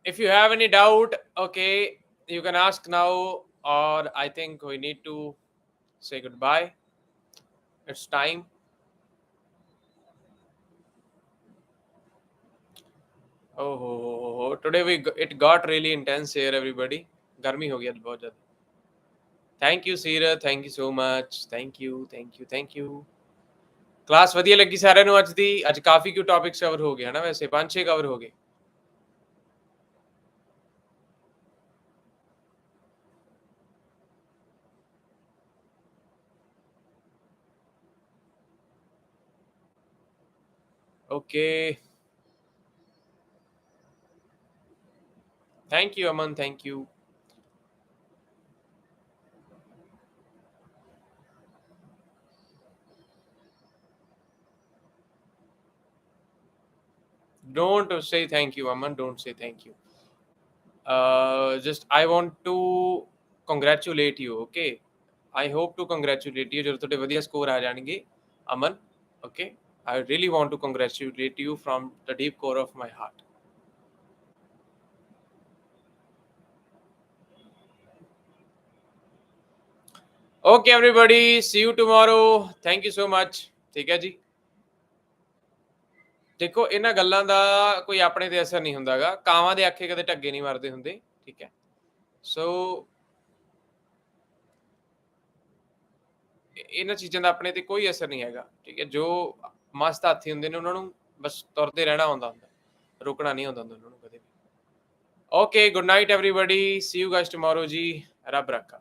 If you have any doubt, okay, you can ask now, or I think we need to say goodbye. It's time. Oh, today it got really intense here, everybody. गर्मी हो गया बहुत ज़्यादा. Thank you, Seera. Thank you so much. Thank you, thank you, thank you. Class ਵਧੀਆ ਲੱਗੀ ਸਾਰਿਆਂ ਨੂੰ ਅੱਜ ਦੀ. ਅੱਜ ਕਾਫੀ ਕਿਉਂ ਟੌਪਿਕਸ ਕਵਰ ਹੋ ਗਏ ਹਨਾ, ਵੈਸੇ 5-6 ਕਵਰ ਹੋ ਗਏ. Okay. Thank you, Aman. Thank you. Don't say thank you, Aman. Don't say thank you. Just I want to congratulate you. Okay. I hope to congratulate you. ਜਦੋਂ ਤੁਹਾਡੇ ਵਧੀਆ ਸਕੋਰ ਆ ਜਾਣਗੇ, Aman. Okay. I really want to congratulate you from the deep core of my heart. Okay, everybody. See you tomorrow. Thank you so much. ਠੀਕ ਹੈ ਜੀ. ਦੇਖੋ, ਇਹਨਾਂ ਗੱਲਾਂ ਦਾ ਕੋਈ ਆਪਣੇ ਤੇ ਅਸਰ ਨਹੀਂ ਹੁੰਦਾਗਾ. ਕਾਵਾਂ ਦੇ ਆਖੇ ਕਦੇ ਢੱਗੇ ਨਹੀਂ ਮਰਦੇ ਹੁੰਦੇ. ਠੀਕ ਹੈ. ਸੋ ਇਹਨਾਂ ਚੀਜ਼ਾਂ ਦਾ ਆਪਣੇ ਤੇ ਕੋਈ ਅਸਰ ਨਹੀਂ ਹੈਗਾ. ਠੀਕ ਹੈ. ਜੋ ਮਸਤ ਹਾਥੀ ਹੁੰਦੇ ਨੇ ਉਹਨਾਂ ਨੂੰ ਬਸ ਤੁਰਦੇ ਰਹਿਣਾ ਹੁੰਦਾ, ਰੁਕਣਾ ਨਹੀਂ ਹੁੰਦਾ ਉਹਨਾਂ ਨੂੰ ਕਦੇ ਵੀ. Okay, good night everybody. See you guys tomorrow ਜੀ. ਰੱਬ ਰੱਖਾ.